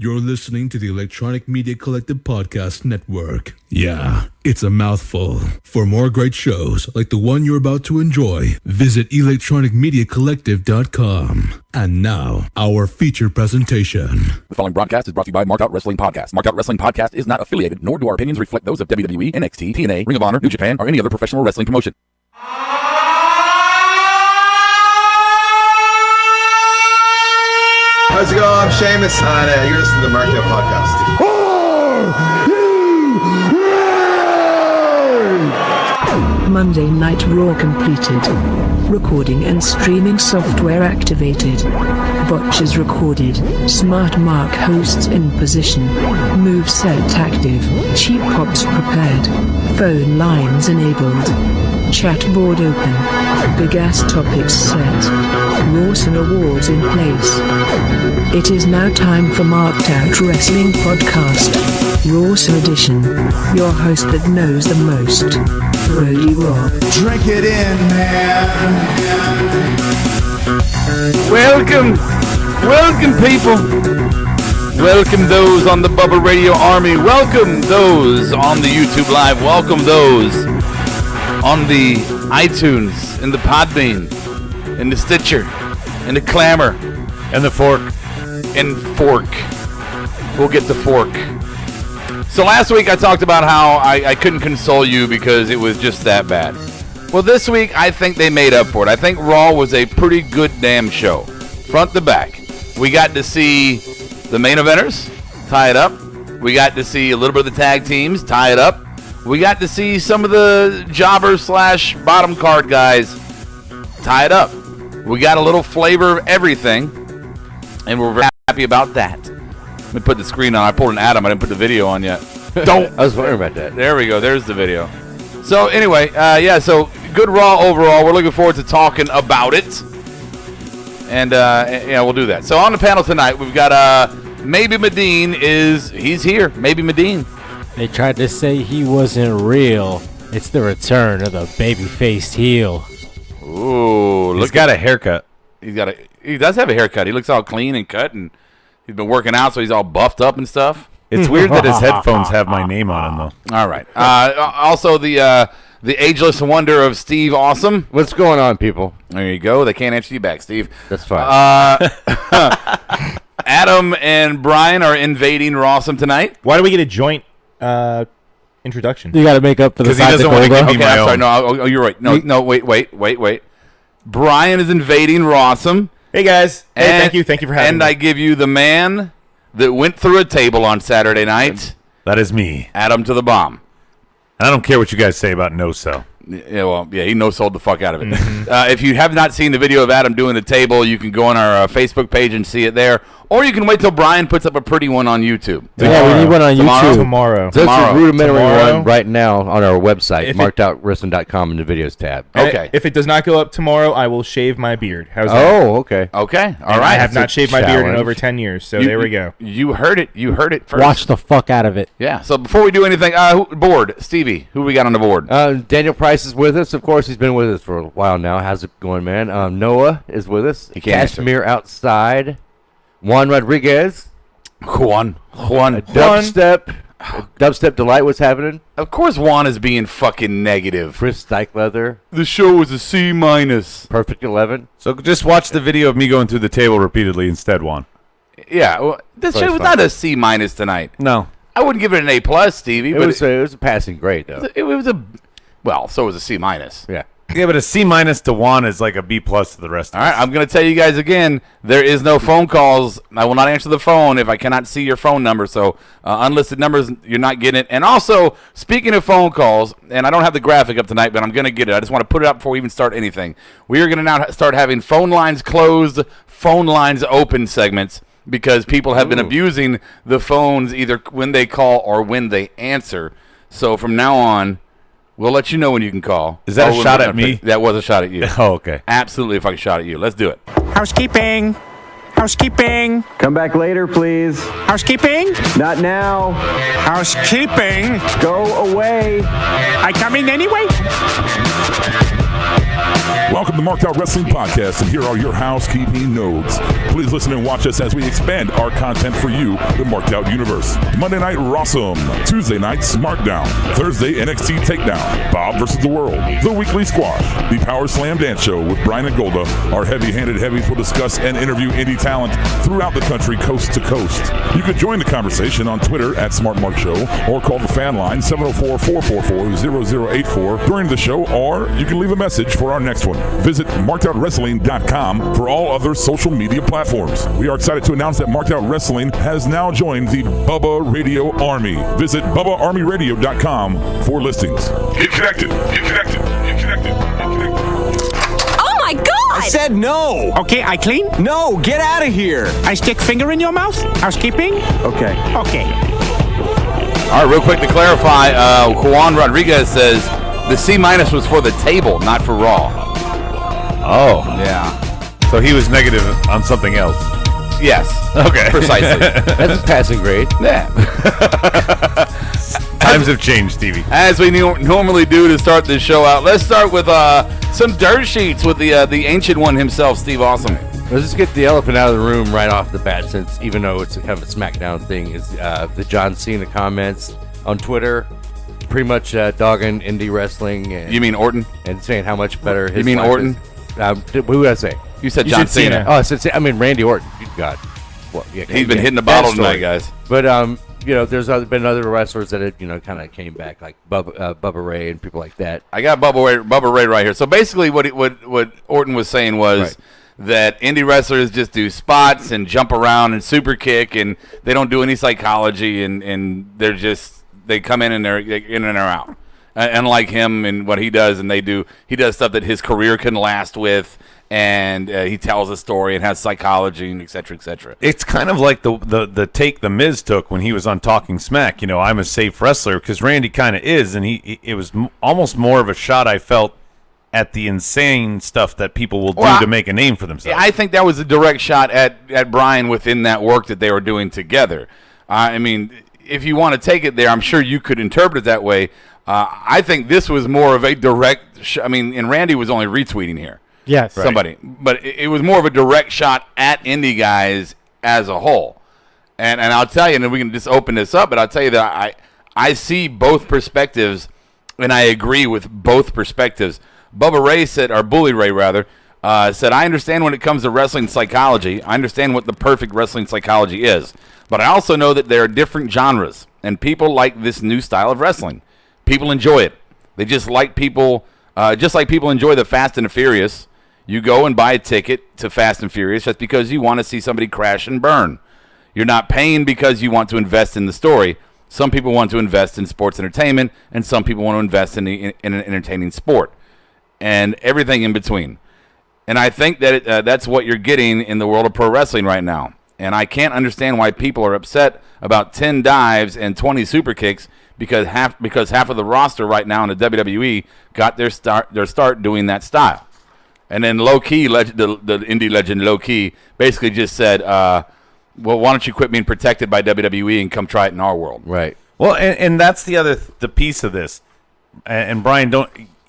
You're listening to the Electronic Media Collective Podcast Network. Yeah, it's a mouthful. For more great shows like the one you're about to enjoy, visit electronicmediacollective.com. And now, our feature presentation. The following broadcast is brought to you by Marked Out Wrestling Podcast. Marked Out Wrestling Podcast is not affiliated, nor do our opinions reflect those of WWE, NXT, TNA, Ring of Honor, New Japan, or any other professional wrestling promotion. How's it going? I'm Sheamus, and you're listening to the Marked Out Podcast. Monday Night Raw completed. Recording and streaming software activated. Botches recorded. Smart Mark hosts in position. Moveset active. Cheap pops prepared. Phone lines enabled. Chat board open. Big ass topics set. Rawson Awards in place. It is now time for Marked Out Wrestling Podcast. Rawson Edition. Your host that knows the most. Brody Raw. Drink it in, man. Welcome people. Welcome those on the Bubba Radio Army. Welcome those on the YouTube Live. Welcome those on the iTunes, in the Podbean, in the Stitcher, in the Clamor, and the Fork. And Fork. We'll get the Fork. So last week I talked about how I couldn't console you because it was just that bad. Well, this week I think they made up for it. I think Raw was a pretty good damn show, front to back. We got to see the main eventers tie it up. We got to see a little bit of the tag teams tie it up. We got to see some of the jobbers / bottom card guys tie it up. We got a little flavor of everything, and we're very happy about that. Let me put the screen on. I pulled an Adam. I didn't put the video on yet. Don't. I was wondering about that. There we go. There's the video. So anyway, so good Raw overall. We're looking forward to talking about it. And, we'll do that. So on the panel tonight, we've got Maybe Medine he's here. Maybe Medine. They tried to say he wasn't real. It's the return of the baby-faced heel. Ooh, He's got a haircut. He does have a haircut. He looks all clean and cut, and he's been working out, so he's all buffed up and stuff. It's weird that his headphones have my name on them, though. All right. Also, the ageless wonder of Steve Awesome. What's going on, people? There you go. They can't answer you back, Steve. That's fine. Adam and Brian are invading Rawsome tonight. Why do we get a joint introduction? You got to make up for the Because he doesn't want to give me my I'm sorry. own. No, you're right. No, wait. Brian is invading Rawsome. Hey, guys. Thank you for having me. And I give you the man that went through a table on Saturday night. That is me. Adam to the bomb. And I don't care what you guys say about no sell. Yeah, he no-sold the fuck out of it. If you have not seen the video of Adam doing the table, you can go on our Facebook page and see it there. Or you can wait till Brian puts up a pretty one on YouTube. Yeah, we need one on YouTube. Tomorrow. There's a rudimentary one right now on our website, markedoutwrestling.com, in the videos tab. Okay. If it does not go up tomorrow, I will shave my beard. How's that? Oh, okay. Okay, all I right. have not shaved my beard in over 10 years, so there we go. You heard it. You heard it first. Watch the fuck out of it. Yeah, so before we do anything, board, Stevie, who we got on the board? Daniel Price is with us. Of course, he's been with us for a while now. How's it going, man? Noah is with us. He can't Cashmere outside. Juan Rodriguez. Juan. Dubstep Delight was happening. Of course Juan is being fucking negative. Chris Dykelether. The show was a C-. Perfect 11. So just watch the video of me going through the table repeatedly instead, Juan. Yeah, well, this show was not a C- tonight. No. I wouldn't give it an A+, Stevie. It was a passing grade, though. It was so it was a C-. Yeah. Yeah, but a C- to Juan is like a B+ to the rest of All right, I'm going to tell you guys again, there is no phone calls. I will not answer the phone if I cannot see your phone number. So unlisted numbers, you're not getting it. And also, speaking of phone calls, and I don't have the graphic up tonight, but I'm going to get it. I just want to put it up before we even start anything. We are going to now start having phone lines closed, phone lines open segments, because people have been abusing the phones either when they call or when they answer. So from now on, we'll let you know when you can call. Is that a shot at me? That was a shot at you. Oh, okay. Absolutely a fucking shot at you. Let's do it. Housekeeping. Come back later, please. Housekeeping. Not now. Housekeeping. Go away. I come in anyway. Welcome to Marked Out Wrestling Podcast, and here are your housekeeping notes. Please listen and watch us as we expand our content for you, the Marked Out universe. Monday Night Rawsome, Tuesday Night Smartdown, Thursday NXT Takedown, Bob vs. the World, The Weekly Squash, The Power Slam Dance Show with Brian and Golda. Our heavy-handed heavies will discuss and interview indie talent throughout the country, coast to coast. You can join the conversation on Twitter at SmartMarkShow or call the fan line 704-444-0084 during the show, or you can leave a message for our next one. Visit MarkedOutWrestling.com for all other social media platforms. We are excited to announce that Marked Out Wrestling has now joined the Bubba Radio Army. Visit BubbaArmyRadio.com for listings. Get connected. Get connected. Get connected. Get connected. Oh my God! I said no. Okay, I clean? No, get out of here. I stick finger in your mouth? Housekeeping? Okay. Okay. All right, real quick to clarify, Juan Rodriguez says the C- was for the table, not for Raw. Oh. Yeah. So he was negative on something else. Yes. Okay. Precisely. That's a passing grade. Yeah. Times have changed, Stevie. As we normally do to start this show out, let's start with some dirt sheets with the ancient one himself, Steve Awesome. Let's just get the elephant out of the room right off the bat, since even though it's kind of a SmackDown thing, is the John Cena comments on Twitter, pretty much dogging indie wrestling. And, you mean Orton? And saying how much better his You mean life Orton? is. Who did I say? You said John Cena. Oh, I mean Randy Orton. God. Well, yeah, he's been hitting the bottle tonight, guys. But there's been other wrestlers that have, kind of came back, like Bubba Ray and people like that. I got Bubba Ray right here. So basically, what Orton was saying was that indie wrestlers just do spots and jump around and super kick, and they don't do any psychology, and they come in and they're in and they're out. Unlike him and what he does, and he does stuff that his career can last with. And he tells a story and has psychology and et cetera, et cetera. It's kind of like the take the Miz took when he was on Talking Smack. I'm a safe wrestler, because Randy kind of is, and it was almost more of a shot I felt at the insane stuff that people will do to make a name for themselves. I think that was a direct shot at Brian within that work that they were doing together. I mean, if you want to take it there, I'm sure you could interpret it that way. I think this was more of a direct and Randy was only retweeting here. Yes. Somebody. But it was more of a direct shot at indie guys as a whole. And I'll tell you, and we can just open this up, but I'll tell you that I see both perspectives, and I agree with both perspectives. Bubba Ray said, or Bully Ray rather, said, I understand when it comes to wrestling psychology. I understand what the perfect wrestling psychology is. But I also know that there are different genres, and people like this new style of wrestling. People enjoy it. They just like people enjoy the Fast and the Furious. You go and buy a ticket to Fast and Furious just because you want to see somebody crash and burn. You're not paying because you want to invest in the story. Some people want to invest in sports entertainment, and some people want to invest in an entertaining sport, and everything in between. And I think that that's what you're getting in the world of pro wrestling right now. And I can't understand why people are upset about 10 dives and 20 super kicks because half of the roster right now in the WWE got their start doing that style. And then Low Key, the indie legend Low Key, basically just said, well, why don't you quit being protected by WWE and come try it in our world? Right. Well, and that's the piece of this. And Brian,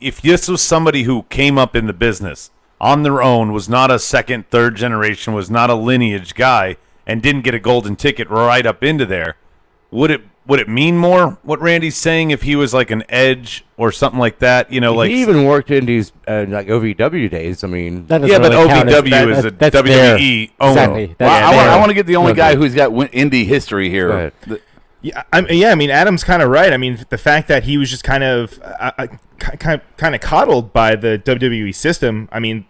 if this was somebody who came up in the business on their own, was not a second, third generation, was not a lineage guy, and didn't get a golden ticket right up into there, would it mean more what Randy's saying if he was like an Edge or something like that? He even worked in these like OVW days. I mean, but OVW is a WWE owner. Exactly. I want to get the only guy who's got indie history here. Yeah, I mean, Adam's kind of right. I mean, the fact that he was just kind of coddled by the WWE system. I mean,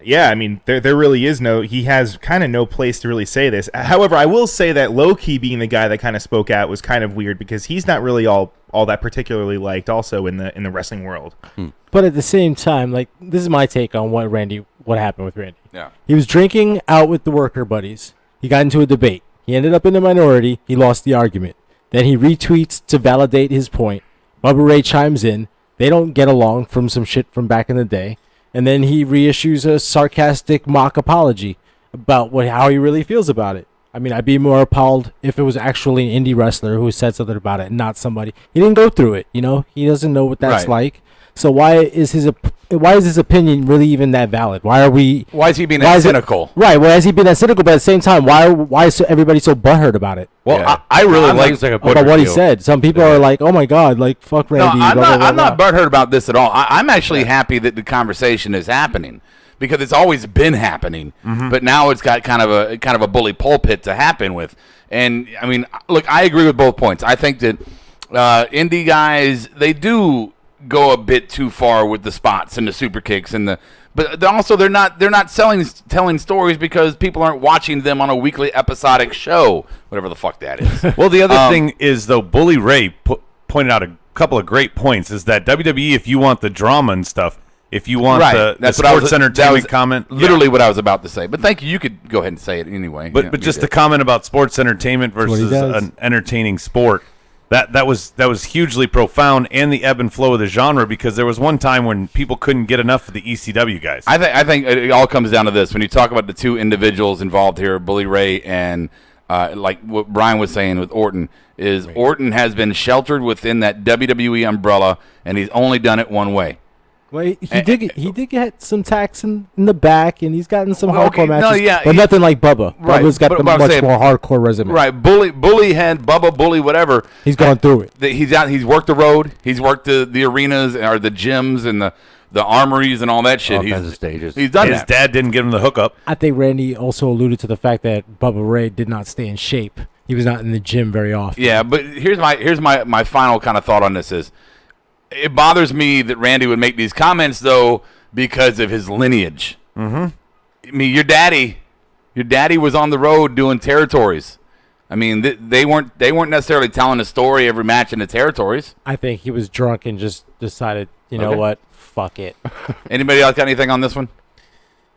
yeah, I mean, there really is he has kind of no place to really say this. However, I will say that Low Key being the guy that kind of spoke out was kind of weird because he's not really all that particularly liked also in the wrestling world. But at the same time, like, this is my take on what happened with Randy. Yeah. He was drinking out with the worker buddies. He got into a debate. He ended up in the minority. He lost the argument. Then he retweets to validate his point. Bubba Ray chimes in. They don't get along from some shit from back in the day. And then he reissues a sarcastic mock apology about how he really feels about it. I mean, I'd be more appalled if it was actually an indie wrestler who said something about it and not somebody. He didn't go through it, He doesn't know what that's like. So why is his why is his opinion really even that valid? Why is he being that cynical? Right. Why has he been that cynical? But at the same time, why is everybody so butthurt about it? Well, I really like about what he said. Some people are like, "Oh my God, like fuck Randy." No, I'm not butthurt about this at all. I'm actually happy that the conversation is happening because it's always been happening, but now it's got kind of a bully pulpit to happen with. And I mean, look, I agree with both points. I think that indie guys, they do go a bit too far with the spots and the super kicks but also they're not telling stories because people aren't watching them on a weekly episodic show, whatever the fuck that is. Well, the other thing is, though, Bully Ray pointed out a couple of great points, is that WWE, if you want the drama and stuff, if you want the sports entertainment comment. Literally what I was about to say. But thank you. You could go ahead and say it anyway. But just the comment about sports entertainment versus an entertaining sport, that was hugely profound, and the ebb and flow of the genre, because there was one time when people couldn't get enough of the ECW guys. I think it all comes down to this. When you talk about the two individuals involved here, Bully Ray and like what Brian was saying with Orton, is Orton has been sheltered within that WWE umbrella, and he's only done it one way. Well, he did get some tax in the back, and he's gotten some hardcore matches. But nothing like Bubba. Right, Bubba's got the much more hardcore resume. Right, Bully had Bubba, Bully, whatever. He's gone through it. He's worked the road. He's worked the arenas or the gyms and the armories and all that shit. All kinds of stages. He's done His dad didn't give him the hookup. I think Randy also alluded to the fact that Bubba Ray did not stay in shape. He was not in the gym very often. Yeah, but here's my final kind of thought on this is, it bothers me that Randy would make these comments, though, because of his lineage. I mean, your daddy was on the road doing territories. I mean, they weren't necessarily telling a story every match in the territories. I think he was drunk and just decided, you know what, fuck it. Anybody else got anything on this one?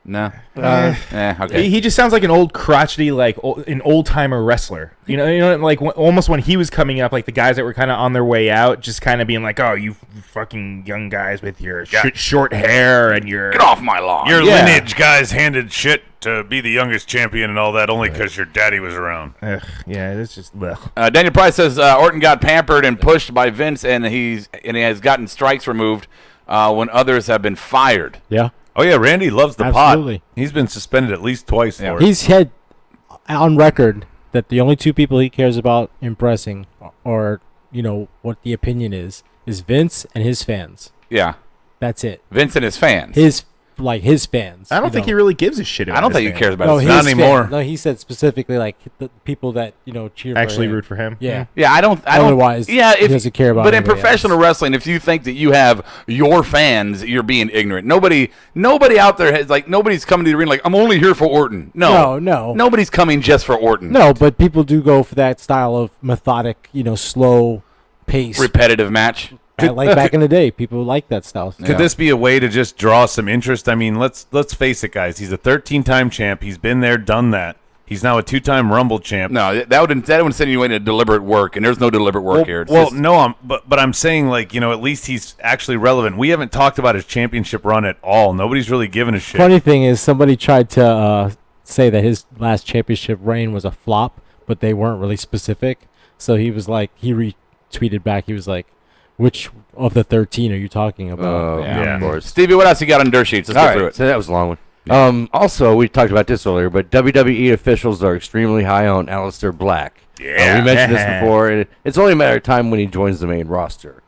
No. Okay. He just sounds like an old crotchety, an old timer wrestler. You know, like almost when he was coming up, like the guys that were kind of on their way out, just kind of being like, "Oh, you fucking young guys with your short hair and your get off my lawn. Your lineage guys handed shit to be the youngest champion and all that only because your daddy was around." Yeah, it's just. Daniel Price says Orton got pampered and pushed by Vince, and he has gotten strikes removed when others have been fired. Yeah. Oh, yeah, Randy loves the Absolutely. pot. He's been suspended at least twice for it. He's had on record that the only two people he cares about impressing or, what the opinion is Vince and his fans. Yeah. That's it. Vince and his fans. His fans. I don't think he really gives a shit about I don't his think fans. he cares about his fans. Not anymore. No, he said specifically like the people that, cheer Actually for him. root for him. Yeah. Yeah, I don't. Otherwise, he doesn't care about. But in anybody professional wrestling, if you think that you have your fans, you're being ignorant. Nobody out there has nobody's coming to the arena like, I'm only here for Orton. No, nobody's coming just for Orton. No, but people do go for that style of methodic, slow pace, repetitive match. Like back in the day, people like that style. Could this be a way to just draw some interest? I mean, let's face it, guys. He's a 13-time champ. He's been there, done that. He's now a 2-time Rumble champ. No, that would insinuate a deliberate work, and there's no deliberate work here. But I'm saying, at least he's actually relevant. We haven't talked about his championship run at all. Nobody's really given a shit. Funny thing is, somebody tried to say that his last championship reign was a flop, but they weren't really specific. So he was like, he retweeted back. He was like, which of the 13 are you talking about? Oh, yeah, of course. Stevie, what else you got on dirt sheets? Let's go through it. So that was a long one. Yeah. Also, we talked about this earlier, but WWE officials are extremely high on Aleister Black. Yeah. We mentioned this before, and it's only a matter of time when he joins the main roster.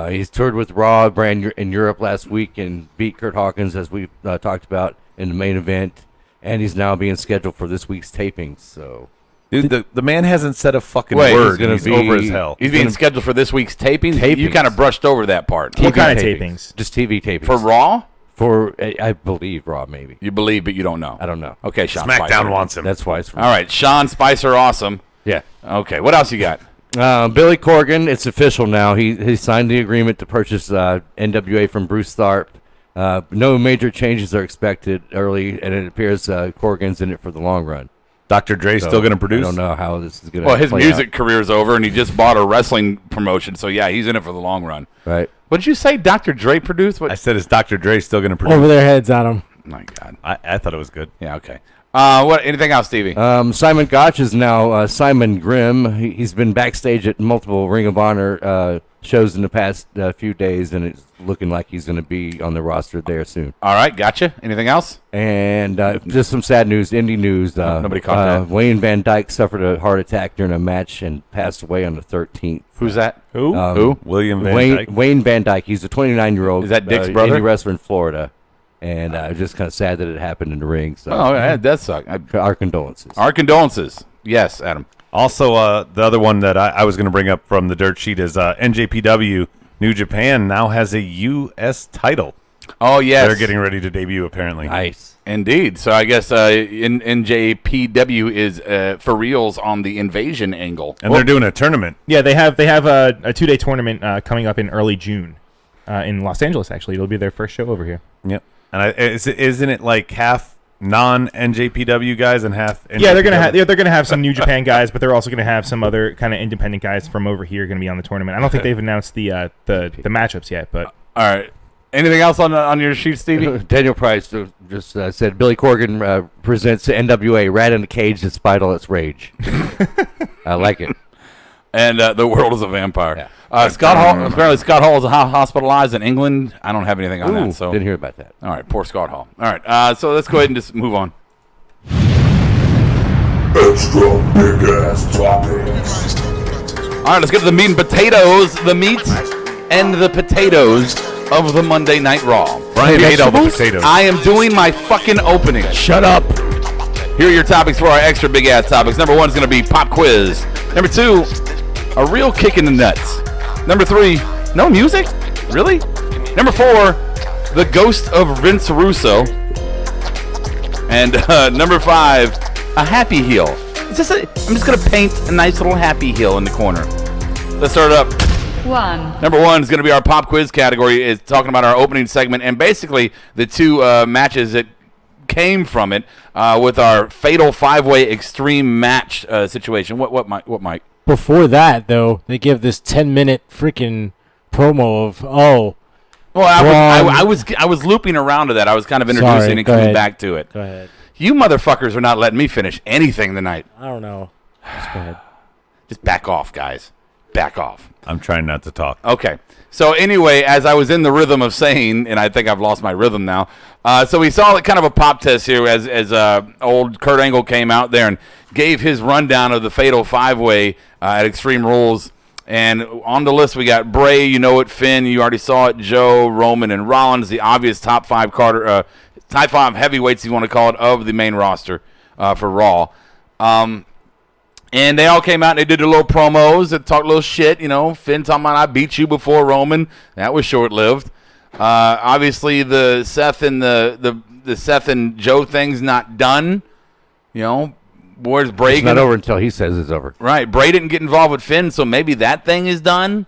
He's toured with Raw brand in Europe last week and beat Kurt Hawkins, as we talked about in the main event, and he's now being scheduled for this week's tapings. So, dude, the man hasn't said a fucking word. He's over as hell. He's being scheduled for this week's tapings. You kind of brushed over that part. What kind of tapings? Just TV tapings. For Raw? For, I believe, Raw, maybe. You believe, but you don't know. I don't know. Okay, Sean SmackDown Spicer wants him. That's why it's all right, Sean Spicer, awesome. Yeah. Okay, what else you got? Billy Corgan, it's official now. He signed the agreement to purchase NWA from Bruce Tharp. No major changes are expected early, and it appears Corgan's in it for the long run. Dr. Dre's still going to produce? I don't know how this is going to Well, his music career's over, and he just bought a wrestling promotion, so yeah, he's in it for the long run. Right. What did you say, Dr. Dre produced? What? I said, is Dr. Dre still going to produce? Over their heads on him. My God. I thought it was good. Yeah, okay. What? Anything else, Stevie? Simon Gotch is now Simon Grimm. He's been backstage at multiple Ring of Honor shows in the past few days, and it's looking like he's going to be on the roster there soon. All right, gotcha. Anything else? And just some sad news, indie news. Nobody caught that. Wayne Van Dyke suffered a heart attack during a match and passed away on the 13th. Who's that? Who? William Van Dyke? Wayne Van Dyke. He's a 29-year-old. Is that Dick's brother? Indie wrestler in Florida. And just kind of sad that it happened in the ring. So. Oh, yeah, that sucks. Our condolences. Our condolences. Yes, Adam. Also, the other one that I was going to bring up from the dirt sheet is NJPW New Japan now has a U.S. title. Oh, yes. They're getting ready to debut, apparently. Nice. Indeed. So I guess NJPW is for reals on the invasion angle. And they're doing a tournament. Yeah, they have a 2-day tournament coming up in early June in Los Angeles, actually. It'll be their first show over here. Yep. And isn't it like half non-NJPW guys and half NJPW? Yeah, they're gonna have some New Japan guys, but they're also gonna have some other kind of independent guys from over here going to be on the tournament. I don't think they've announced the matchups yet, but all right. Anything else on your sheet, Stevie? Daniel Price just said Billy Corgan presents NWA Rat in the Cage despite all its rage. I like it. And the world is a vampire. Yeah. Scott Hall. Apparently, Scott Hall is hospitalized in England. I don't have anything on that. So didn't hear about that. All right, poor Scott Hall. All right, so let's go ahead and just move on. Extra big ass topics. All right, let's get to the meat and potatoes. The meat and the potatoes of the Monday Night Raw. Brian ate all the potatoes. I am doing my fucking opening. Shut up. Here are your topics for our extra big ass topics. Number 1 is going to be pop quiz. Number 2, a real kick in the nuts. Number 3, no music? Really? Number 4, the ghost of Vince Russo. And number 5, a happy heel. I'm just going to paint a nice little happy heel in the corner. Let's start it up. 1. Number 1 is going to be our pop quiz category. It's talking about our opening segment and basically the two matches that came from it with our fatal 5-way extreme match situation. What, Mike? Before that, though, they give this 10-minute freaking promo of Well, I was looping around to that. I was kind of introducing and coming back to it. Go ahead. You motherfuckers are not letting me finish anything tonight. I don't know. Just go ahead. Just back off, guys. Back off. I'm trying not to talk. Okay. So anyway, as I was in the rhythm of saying, and I think I've lost my rhythm now, so we saw kind of a pop test here as old Kurt Angle came out there and gave his rundown of the fatal 5-way at Extreme Rules. And on the list we got Bray, you know it, Finn, you already saw it, Joe, Roman, and Rollins, the obvious top 5 heavyweights, you want to call it, of the main roster for Raw. And they all came out and they did their little promos that talked a little shit, you know. Finn talking about I beat you before Roman. That was short-lived. Obviously the Seth and the Seth and Joe thing's not done. You know, where's Bray? It's not over until he says it's over. Right. Bray didn't get involved with Finn, so maybe that thing is done.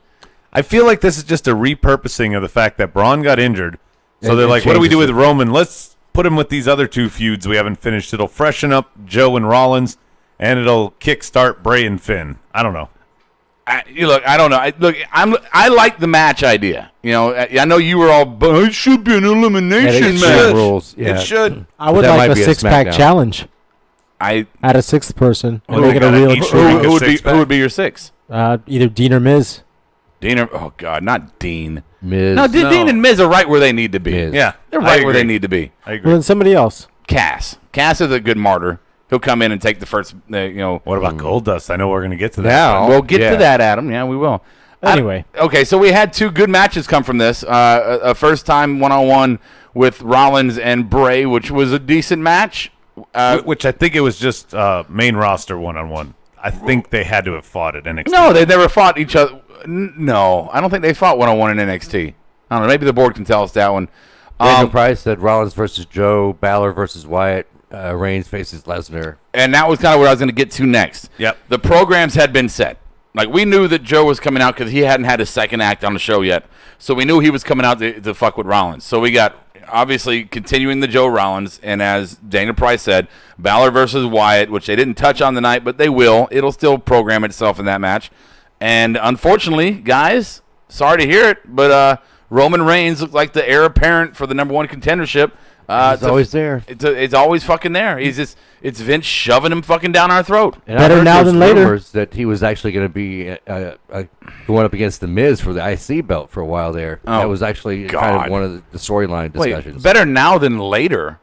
I feel like this is just a repurposing of the fact that Braun got injured. So they're like, what do we do with Roman? Let's put him with these other 2 feuds we haven't finished. It'll freshen up Joe and Rollins. And it'll kickstart Bray and Finn. I don't know. I don't know. I like the match idea. You know, I know you were all, but it should be an elimination match. Rules. Yeah. It should. I would like a 6-pack challenge. Add a 6th person. Who would be your 6? Either Dean or Miz. Oh God, not Dean. Miz. No, Dean and Miz are right where they need to be. Miz. Yeah, they're right where they need to be. I agree. Well, then somebody else. Cass is a good martyr. He'll come in and take the first, What about Goldust? I know we're going to get to that. Now, we'll get to that, Adam. Yeah, we will. Anyway. Okay, so we had 2 good matches come from this. A first-time one-on-one with Rollins and Bray, which was a decent match. Which I think it was just main roster one-on-one. I think they had to have fought at NXT. No, they never fought each other. No, I don't think they fought one-on-one in NXT. I don't know. Maybe the board can tell us that one. Daniel Price said Rollins versus Joe, Balor versus Wyatt. Reigns faces Lesnar. And that was kind of what I was going to get to next. Yep. The programs had been set. Like, we knew that Joe was coming out because he hadn't had a second act on the show yet. So we knew he was coming out to fuck with Rollins. So we got, obviously, continuing the Joe Rollins. And as Dana Price said, Balor versus Wyatt, which they didn't touch on the night, but they will. It'll still program itself in that match. And unfortunately, guys, sorry to hear it, but Roman Reigns looked like the heir apparent for the number 1 contendership. It's always there. It's always fucking there. It's Vince shoving him fucking down our throat. And better now than later. That he was actually going to be going up against the Miz for the IC belt for a while there. Oh, that was actually kind of one of the storyline discussions. Wait, better now than later.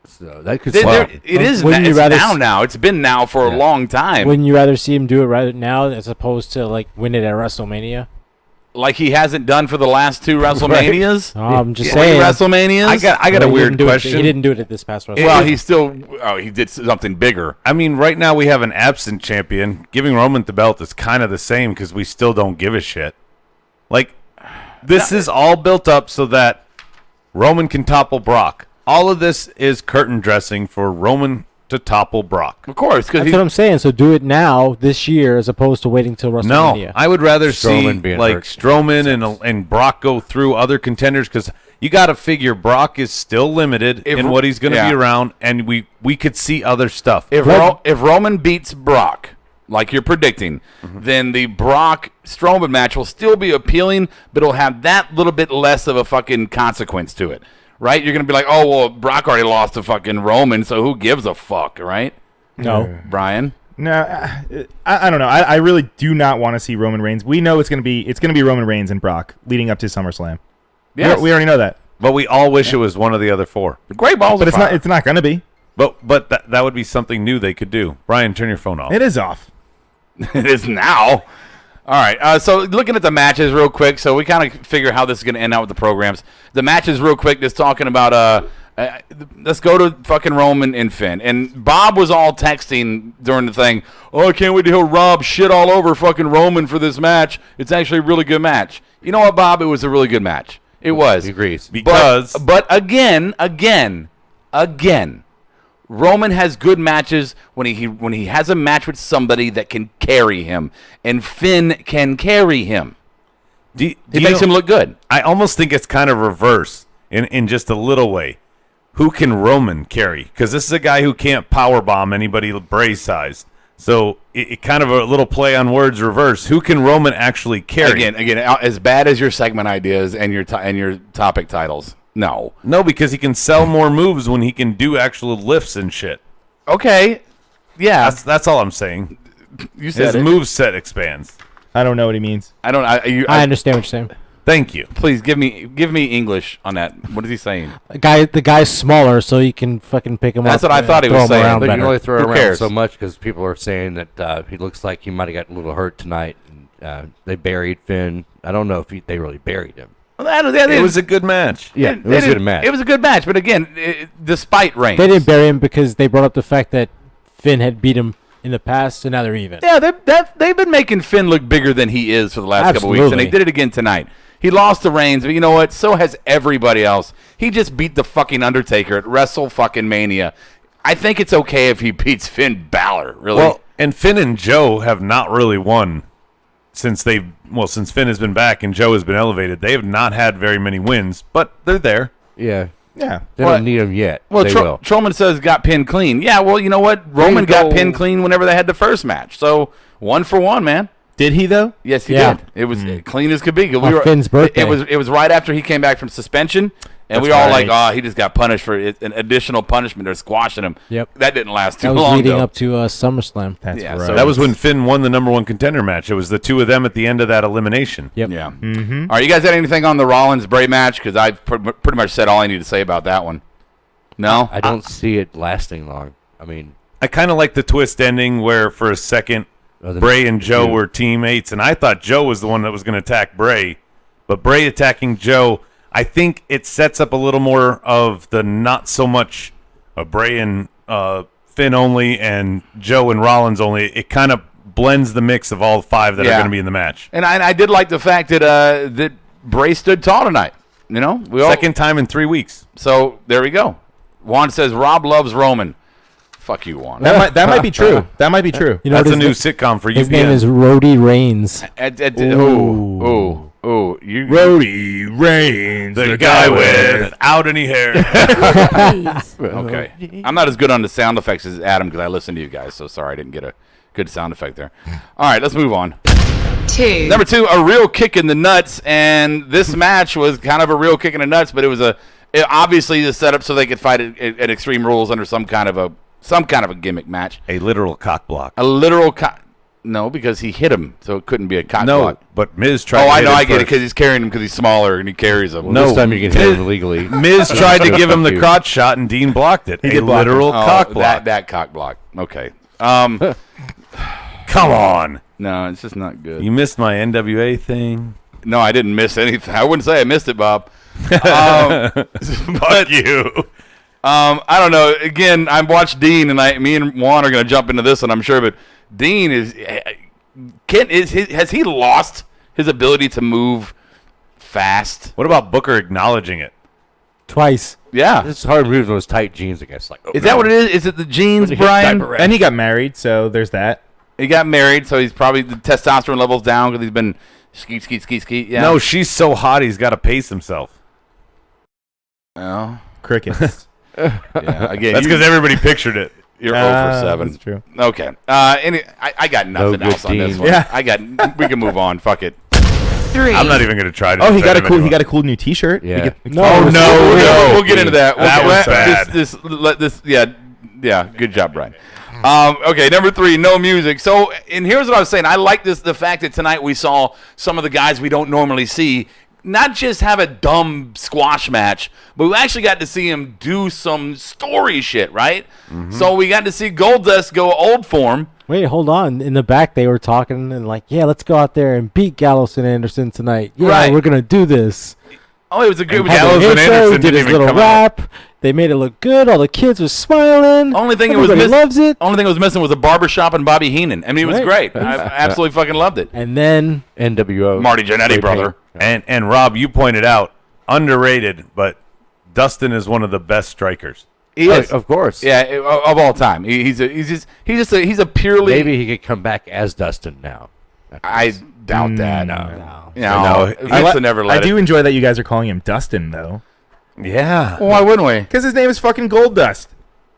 So that could. It is. It's now. It's been now for a long time. Wouldn't you rather see him do it right now as opposed to like win it at WrestleMania? Like he hasn't done for the last 2 WrestleManias. Right. I'm just saying. WrestleManias. I got a weird question. He didn't do it at this past WrestleMania. Well, he did something bigger. I mean, right now we have an absent champion. Giving Roman the belt is kind of the same because we still don't give a shit. Like, this is all built up so that Roman can topple Brock. All of this is curtain dressing for Roman to topple Brock. Of course. That's what I'm saying. So do it now, this year, as opposed to waiting till WrestleMania. No, I would rather Strowman see like Strowman and Brock go through other contenders because you got to figure Brock is still limited in what he's going to be around, and we could see other stuff. If Roman beats Brock, like you're predicting, then the Brock-Strowman match will still be appealing, but it'll have that little bit less of a fucking consequence to it. Right? You're going to be like, oh, well, Brock already lost to fucking Roman, so who gives a fuck, right? No. Brian? No, I don't know. I really do not want to see Roman Reigns. We know it's going to be Roman Reigns and Brock leading up to SummerSlam. Yes. We already know that. But we all wish it was one of the other 4. Great balls But it's not going to be. But that would be something new they could do. Brian, turn your phone off. It is off. It is now. All right, so looking at the matches real quick, so we kind of figure how this is going to end out with the programs. The matches real quick, just talking about, let's go to fucking Roman and Finn. And Bob was all texting during the thing, oh, I can't wait to hear Rob shit all over fucking Roman for this match. It's actually a really good match. You know what, Bob? It was a really good match. It was. He agrees. But again, Roman has good matches when he has a match with somebody that can carry him, and Finn can carry him. He makes him look good. I almost think it's kind of reverse in just a little way. Who can Roman carry? Because this is a guy who can't powerbomb anybody Bray size. So it kind of a little play on words reverse. Who can Roman actually carry? Again, as bad as your segment ideas and your topic titles. No, because he can sell more moves when he can do actual lifts and shit. Okay, yeah, that's all I'm saying. You said his move set expands. I don't know what he means. I understand what you're saying. Thank you. Please give me English on that. What is he saying? The guy's smaller, so you can fucking pick him up. That's what I thought he was saying. But you can only throw Who around cares? so much because people are saying that he looks like he might have gotten a little hurt tonight. And, they buried Finn. I don't know if they really buried him. It was a good match. Yeah, it was a good match. It was a good match, but again, despite Reigns, they didn't bury him because they brought up the fact that Finn had beat him in the past, and now they're even. Yeah, they've been making Finn look bigger than he is for the last couple weeks, and they did it again tonight. He lost to Reigns, but you know what? So has everybody else. He just beat the fucking Undertaker at Wrestle-fucking-Mania. I think it's okay if he beats Finn Balor, really. Well, and Finn and Joe have not really won since Finn has been back and Joe has been elevated. They have not had very many wins, but they're there. Yeah. Yeah. They don't need him yet. Well, they will. Strowman says got pinned clean. Yeah, well, you know what? Roman got pinned clean whenever they had the first match. So 1 for 1, man. Did he though? Yes, he did. It was clean as could be. Finn's birthday. It was right after he came back from suspension, and we were all like, "Oh, he just got punished for an additional punishment. They're squashing him." Yep. That didn't last too long. That was long. leading up to SummerSlam. That's right. So that was when Finn won the number 1 contender match. It was the 2 of them at the end of that elimination. Yep. Yeah. Mm-hmm. All right, you guys had anything on the Rollins Bray match? Because I pretty much said all I need to say about that one. No, I don't see it lasting long. I mean, I kind of like the twist ending where for a second Bray and Joe were teammates, and I thought Joe was the one that was going to attack Bray, but Bray attacking Joe, I think it sets up a little more of the not so much Bray and Finn only and Joe and Rollins only. It kind of blends the mix of all 5 that are going to be in the match. And I did like the fact that that Bray stood tall tonight. You know, second time in 3 weeks. So there we go. Juan says Rob loves Roman. Fuck you, Juan. That might be true. That might be true. You know, that's a new sitcom for you. His name is Rhodey Reigns. Rhodey Reigns, the guy without any hair. Okay. I'm not as good on the sound effects as Adam because I listen to you guys, so sorry I didn't get a good sound effect there. All right, let's move on. Number 2, a real kick in the nuts, and this match was kind of a real kick in the nuts, but it was obviously the setup so they could fight at Extreme Rules under some kind of a gimmick match. A literal cock block. A literal cock. No, because he hit him, so it couldn't be a cock block. But Miz tried. Oh, I know, I get it, because he's carrying him because he's smaller and he carries him. Well, this time you can hit him illegally. Miz tried to give him the crotch shot and Dean blocked it. A literal cock block. That cock block. Okay. Come on. No, it's just not good. You missed my NWA thing. No, I didn't miss anything. I wouldn't say I missed it, Bob. Fuck you. I don't know. Again, I watched Dean, and me and Juan are going to jump into this one, I'm sure, but Dean has he lost his ability to move fast? What about Booker acknowledging it? Twice. Yeah. It's hard to move those tight jeans, I guess. Like, Is that what it is? Is it the jeans, Brian? And he got married, so there's that. He got married, so he's probably the testosterone level's down because he's been skeet. Yeah. No, she's so hot he's got to pace himself. Well, crickets. Yeah, again, that's because everybody pictured it. You're 0 for 7. That's true. Okay. I got nothing else on this one. Yeah. We can move on. Fuck it. 3. I'm not even going to try to. Oh, he got a cool new T-shirt. Yeah. No. We'll get into that. That was bad. Yeah. Good job, Brian. Okay, number 3, no music. So, and here's what I was saying. I like the fact that tonight we saw some of the guys we don't normally see not just have a dumb squash match, but we actually got to see him do some story shit, right? Mm-hmm. So we got to see Goldust go old form. Wait, hold on. In the back, they were talking and like, yeah, let's go out there and beat Gallows and Anderson tonight. Yeah, right. We're gonna do this. Oh, it was a good Gallows and Anderson did his little rap. They made it look good. All the kids were smiling. Only thing Everybody loves it. Only thing it was missing was a barbershop and Bobby Heenan. I mean, it was great. I absolutely fucking loved it. And then NWO. Marty Jannetty, brother. And Rob, you pointed out, underrated, but Dustin is one of the best strikers. He is, of course. Yeah, of all time. He's a purely. Maybe he could come back as Dustin now. I doubt that. No. I do enjoy that you guys are calling him Dustin, though. Yeah. Well, why wouldn't we? Because his name is fucking Goldust.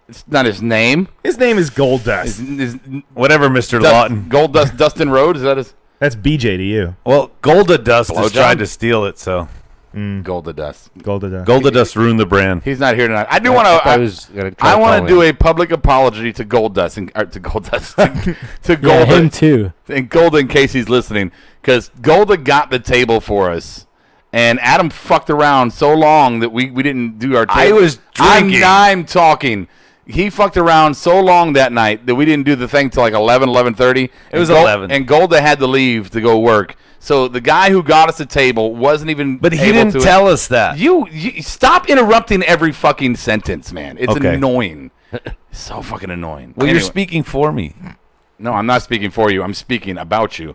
It's not his name. His name is Goldust. Whatever, Mr. Lawton. Goldust Dustin Rhodes, is that his? That's BJ to you. Well, Goldust has tried to steal it, so. Goldust. Goldust ruined the brand. He's not here tonight. I do want to. I want to do a public apology to Goldust to Golda. Yeah, him too. And Golda, in case he's listening, because Golda got the table for us, and Adam fucked around so long that we didn't do our table. I was drinking. I'm talking. He fucked around so long that night that we didn't do the thing till like 11:30. It was 11. And Golda had to leave to go work. So the guy who got us the table wasn't even. But he didn't tell us that. You stop interrupting every fucking sentence, man. It's annoying. So fucking annoying. Well, you're speaking for me. No, I'm not speaking for you. I'm speaking about you.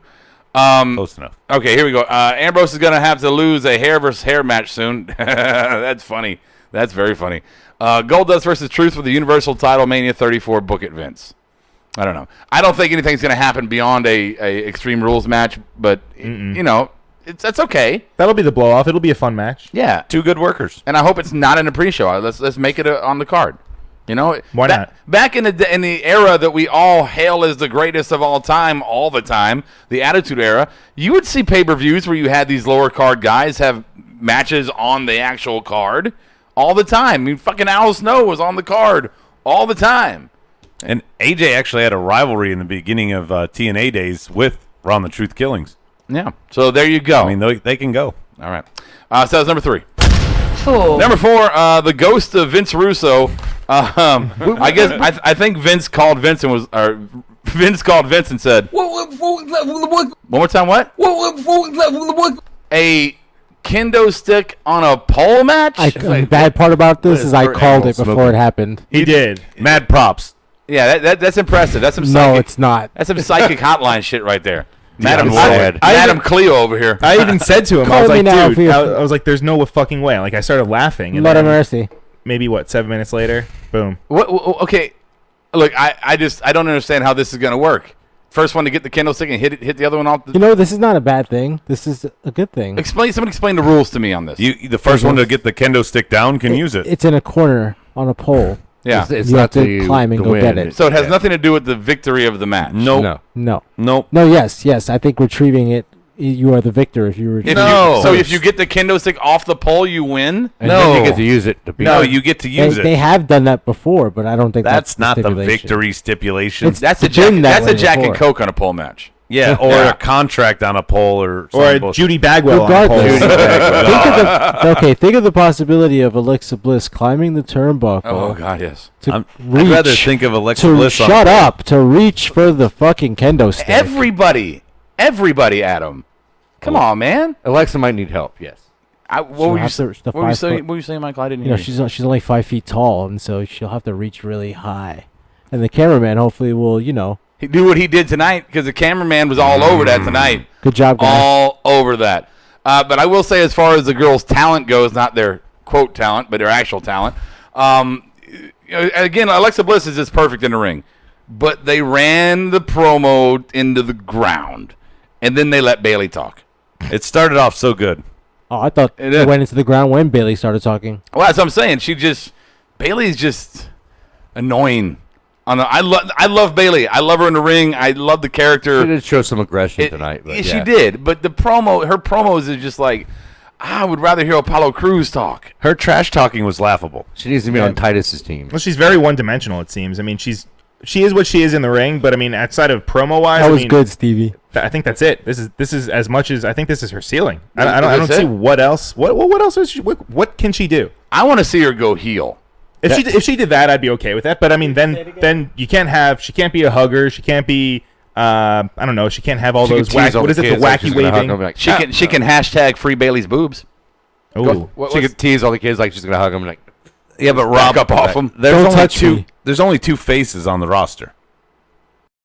Close enough. Okay, here we go. Ambrose is going to have to lose a hair versus hair match soon. That's funny. That's very funny. Goldust versus Truth for the Universal title, Mania 34. Book it, Vince. I don't know. I don't think anything's going to happen beyond a Extreme Rules match, but you know, that's okay. That'll be the blow off. It'll be a fun match. Yeah, 2 good workers, and I hope it's not in a pre-show. Let's make it on the card. You know, why not? Back in the era that we all hail as the greatest of all time, the Attitude Era, you would see pay-per-views where you had these lower card guys have matches on the actual card all the time. I mean, fucking Al Snow was on the card all the time. And AJ actually had a rivalry in the beginning of TNA days with Ron the Truth Killings. Yeah. So there you go. I mean, they can go. All right. So that's number 3. Number 4, the ghost of Vince Russo. I guess I think Vince called Vince and said, one more time, what? A kendo stick on a pole match? The bad part about this is I called it before it happened. He did. Mad props. Yeah, that's impressive. That's some no, it's not. That's some psychic hotline shit right there. Madam Cleo over here. I even said to him, I was Call me like, now dude, for your- I was like, there's no fucking way. Like, I started laughing. And Lord have then mercy. maybe, 7 minutes later, boom. Okay, look, I don't understand how this is going to work. First one to get the kendo stick and hit the other one off. You know, this is not a bad thing. This is a good thing. Somebody explain the rules to me on this. The first one to get the kendo stick down can use it. It's in a corner on a pole. Yeah. It's you not have to climb and go win. get it. So it has nothing to do with the victory of the match. Nope. No. Nope. No, yes. I think retrieving it you are the victor if you were. If you get the kendo stick off the pole, you win. And then you get to use it. You get to use it. They have done that before, but I don't think that's not the stipulation. victory stipulation. That's a Jack and Coke on a pole match. Yeah, or a contract on a pole or a Judy Bagwell on a pole. Think of the possibility of Alexa Bliss climbing the turnbuckle. Oh God, yes. I'd rather think of Alexa Bliss. Shut up! To reach for the fucking kendo stick. Everybody, Adam. Come on, man. Alexa might need help. Yes. What were you saying, Michael? I didn't hear you. She's only 5 feet tall, and so she'll have to reach really high. And the cameraman hopefully will, he do what he did tonight because the cameraman was all over that tonight. Good job, guys. All over that. But I will say, as far as the girls' talent goes, not their quote talent, but their actual talent. Again, Alexa Bliss is just perfect in the ring, but they ran the promo into the ground, and then they let Bayley talk. It started off so good. Oh, I thought it went into the ground when Bayley started talking. Well, that's what I'm saying. Bayley's just annoying. I love Bayley. I love her in the ring. I love the character. She did show some aggression tonight. But she did. But her promos is just like, I would rather hear Apollo Crews talk. Her trash talking was laughable. She needs to be on Titus's team. Well, she's very one-dimensional, it seems. I mean, she is what she is in the ring, but I mean, outside of promo-wise, that was good, Stevie. I think that's it. This is as much as I think this is her ceiling. I don't see what else. What else is what can she do? I want to see her go heel. If she did that, I'd be okay with that. But I mean, then she can't be a hugger. She can't be I don't know. She can't have all those the wacky waving. She can hashtag free Bayley's boobs. Oh, she could tease all the kids like she's gonna hug them. Like, yeah, but Rob, up off them. There's only two faces on the roster.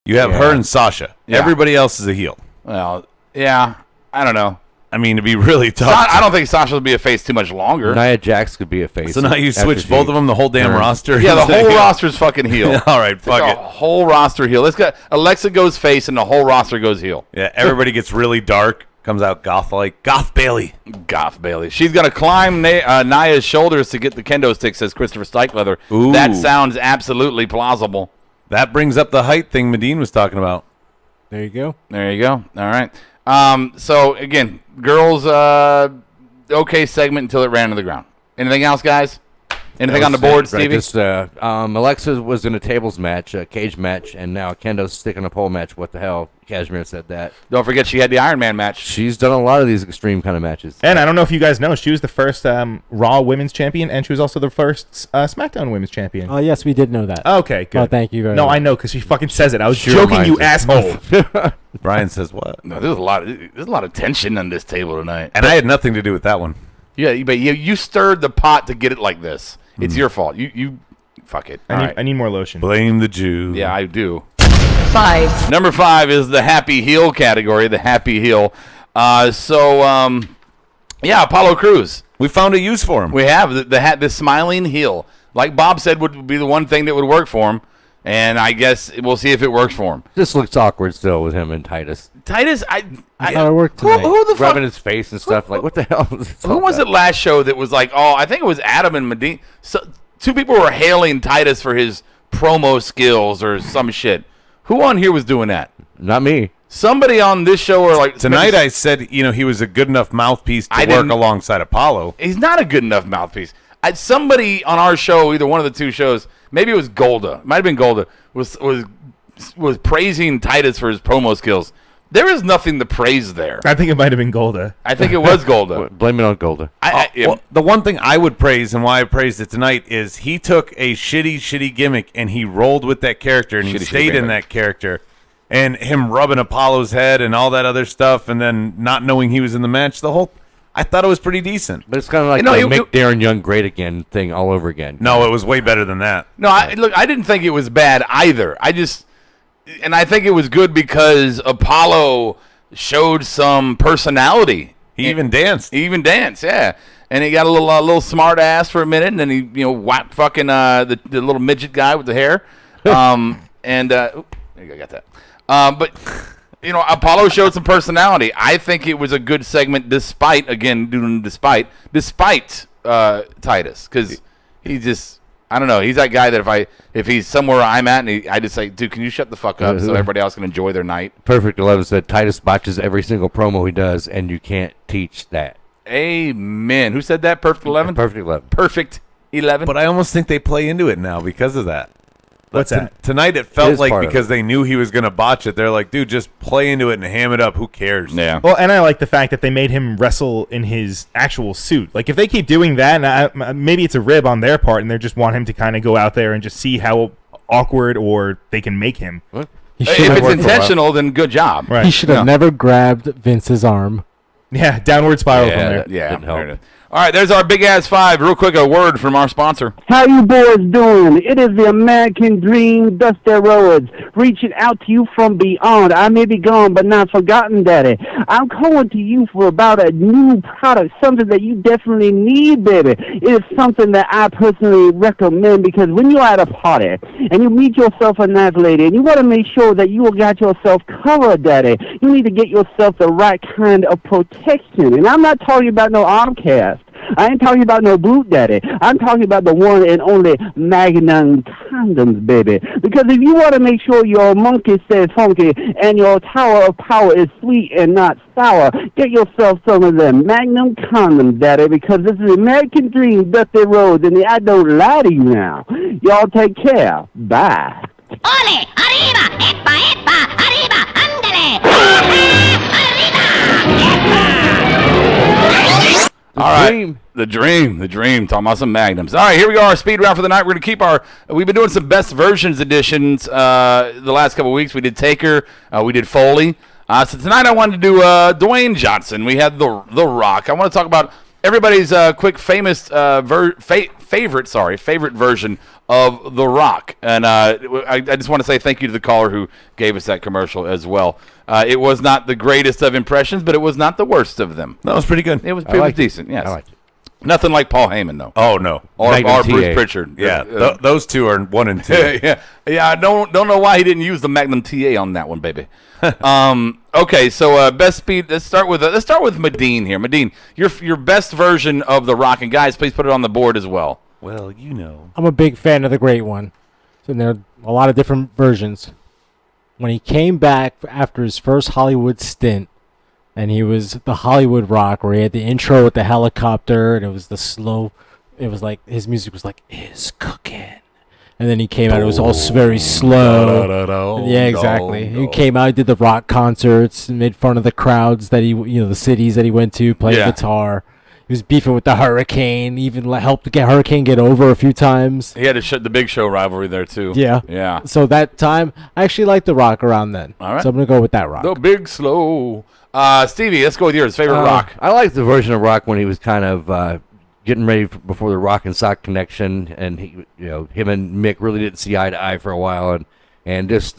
You have her and Sasha. Yeah. Everybody else is a heel. Well, yeah, I don't know. I mean, it'd be really tough. I don't think Sasha will be a face too much longer. Nia Jax could be a face. So now you switch both of them, the whole damn roster? Yeah, the whole roster's fucking heel. All right, fuck it. The whole roster heel. Let's go. Alexa goes face, and the whole roster goes heel. Yeah, everybody gets really dark, comes out goth-like. Goth Bayley. She's going to climb Nia's shoulders to get the kendo stick, says Christopher Steichleather. Ooh. That sounds absolutely plausible. That brings up the height thing Medine was talking about. There you go. All right. So, again, girls, okay segment until it ran to the ground. Anything else, guys? Anything on the board, Stevie? Just, Alexa was in a tables match, a cage match, and now Kendo's sticking a pole match. What the hell? Cashmere said that. Don't forget she had the Iron Man match. She's done a lot of these extreme kind of matches. And I don't know if you guys know, she was the first Raw Women's Champion, and she was also the first SmackDown Women's Champion. Oh, yes, we did know that. Okay, good. Oh, thank you very much. No, I know, because she fucking says it. I was joking, you asshole. Brian says what? No, there's a lot of tension on this table tonight. And I had nothing to do with that one. Yeah, but you stirred the pot to get it like this. It's your fault. You fuck it. I need more lotion. Blame the Jew. Yeah, I do. 5. Number 5 is the happy heel category, the happy heel. Apollo Crews. We found a use for him. We have the smiling heel. Like Bob said would be the one thing that would work for him, and I guess we'll see if it works for him. This looks awkward still with him and Titus. Titus, I thought it worked tonight. Who the fuck? Rubbing his face and stuff. Like, what the hell is this? Who was it last show that was like, I think it was Adam and Medine. So, two people were hailing Titus for his promo skills or some shit. Who on here was doing that? Not me. Somebody on this show or like tonight. I said he was a good enough mouthpiece to work alongside Apollo. He's not a good enough mouthpiece. Somebody on our show, either one of the two shows, maybe it was Golda, might have been Golda, was praising Titus for his promo skills. There is nothing to praise there. I think it might have been Golda. I think it was Golda. Blame it on Golda. Well, the one thing I would praise and why I praised it tonight is he took a shitty gimmick and he rolled with that character and he stayed in that character. And him rubbing Apollo's head and all that other stuff and then not knowing he was in the match, I thought it was pretty decent. But it's kind of like the make Darren Young great again thing all over again. No, it was way better than that. No, I didn't think it was bad either. And I think it was good because Apollo showed some personality. He even danced. Yeah. And he got a little smart ass for a minute, and then he whacked fucking the little midget guy with the hair. I got that. But Apollo showed some personality. I think it was a good segment, despite Titus, because he just. I don't know. He's that guy that if he's somewhere I'm at, and I just say, dude, can you shut the fuck up so everybody else can enjoy their night? Perfect 11 said Titus botches every single promo he does, and you can't teach that. Amen. Who said that? Perfect 11? Perfect 11. Perfect 11. But I almost think they play into it now because of that. What's that? Tonight it felt like because they knew he was going to botch it, they're like, dude, just play into it and ham it up. Who cares? Yeah. Well, and I like the fact that they made him wrestle in his actual suit. Like, if they keep doing that, and maybe it's a rib on their part, and they just want him to kind of go out there and just see how awkward or they can make him. If it's intentional, then good job. Right. He should have never grabbed Vince's arm. Yeah, downward spiral from there. Yeah. All right, there's our Big Ass 5. Real quick, a word from our sponsor. How you boys doing? It is the American Dream, Dusty Rhodes, reaching out to you from beyond. I may be gone, but not forgotten, Daddy. I'm calling to you for about a new product, something that you definitely need, baby. It is something that I personally recommend because when you're at a party and you meet yourself a nice lady and you want to make sure that you got yourself covered, Daddy, you need to get yourself the right kind of protection. And I'm not talking about no arm cast. I ain't talking about no boot daddy. I'm talking about the one and only Magnum condoms, baby. Because if you want to make sure your monkey stays funky and your tower of power is sweet and not sour, get yourself some of them Magnum condoms, daddy, because this is the American Dream, Dusty Rhodes, and I don't lie to you now. Y'all take care. Bye. Ole, arriba, epa, epa, arriba, ándale. The dream. Talking about some magnums. All right, here we go. Our speed round for the night. We're going to keep we've been doing some best versions editions the last couple of weeks. We did Taker. We did Foley. So tonight I wanted to do Dwayne Johnson. We had The Rock. I want to talk about everybody's quick famous favorite version of The Rock. And I just want to say thank you to the caller who gave us that commercial as well. It was not the greatest of impressions, but it was not the worst of them. That was pretty good. It was pretty decent, yes. I liked it. Nothing like Paul Heyman, though. Oh, no. Or Bruce Pritchard. Yeah, those two are 1 and 2. Yeah, I don't know why he didn't use the Magnum TA on that one, baby. Okay, so best speed. Let's start with Medine here. Medine, your best version of The Rock, and guys, please put it on the board as well. Well, you know. I'm a big fan of the Great One. So there are a lot of different versions. When he came back after his first Hollywood stint, and he was the Hollywood Rock, where he had the intro with the helicopter, and it was like his music was like, "Is cooking," and then he came out, it was all very slow. Yeah, exactly. He came out, he did the rock concerts, and made fun of the crowds that the cities that he went to, played guitar. He was beefing with the Hurricane, even helped get Hurricane get over a few times. He had the Big Show rivalry there, too. Yeah. So that time, I actually liked The Rock around then. All right. So I'm going to go with that Rock. The Big Slow. Stevie, let's go with yours. Favorite Rock? I like the version of Rock when he was kind of getting ready before the Rock and Sock connection, and him and Mick really didn't see eye to eye for a while, and just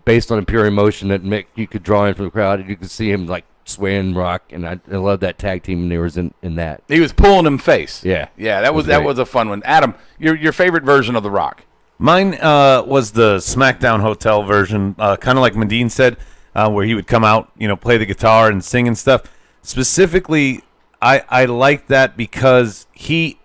based on pure emotion that Mick, you could draw in from the crowd, and you could see him like swaying Rock, and I love that tag team, and they was in that. He was pulling him face. Yeah, that was a fun one. Adam, your favorite version of The Rock? Mine was the SmackDown Hotel version, kind of like Medine said, where he would come out, play the guitar and sing and stuff. Specifically, I liked that because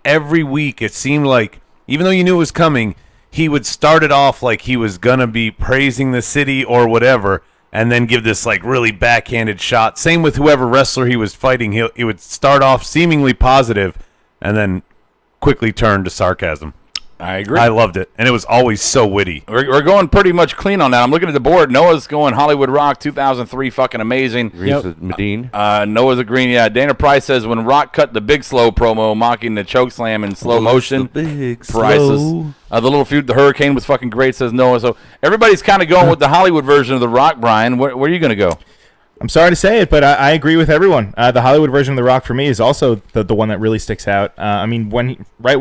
every week, it seemed like, even though you knew it was coming, he would start it off like he was going to be praising the city or whatever, and then give this like really backhanded shot. Same with whoever wrestler he was fighting. He would start off seemingly positive and then quickly turn to sarcasm. I agree. I loved it, and it was always so witty. We're going pretty much clean on that. I'm looking at the board. Noah's going Hollywood Rock 2003, fucking amazing. Medine. Noah's agreeing. Yeah, Dana Price says when Rock cut the Big Slow promo, mocking the choke slam in slow motion. The big Prices. slow. The little feud, the Hurricane was fucking great, says Noah. So everybody's kind of going with the Hollywood version of The Rock. Brian, where are you going to go? I'm sorry to say it, but I agree with everyone. The Hollywood version of The Rock for me is also the one that really sticks out. I mean, when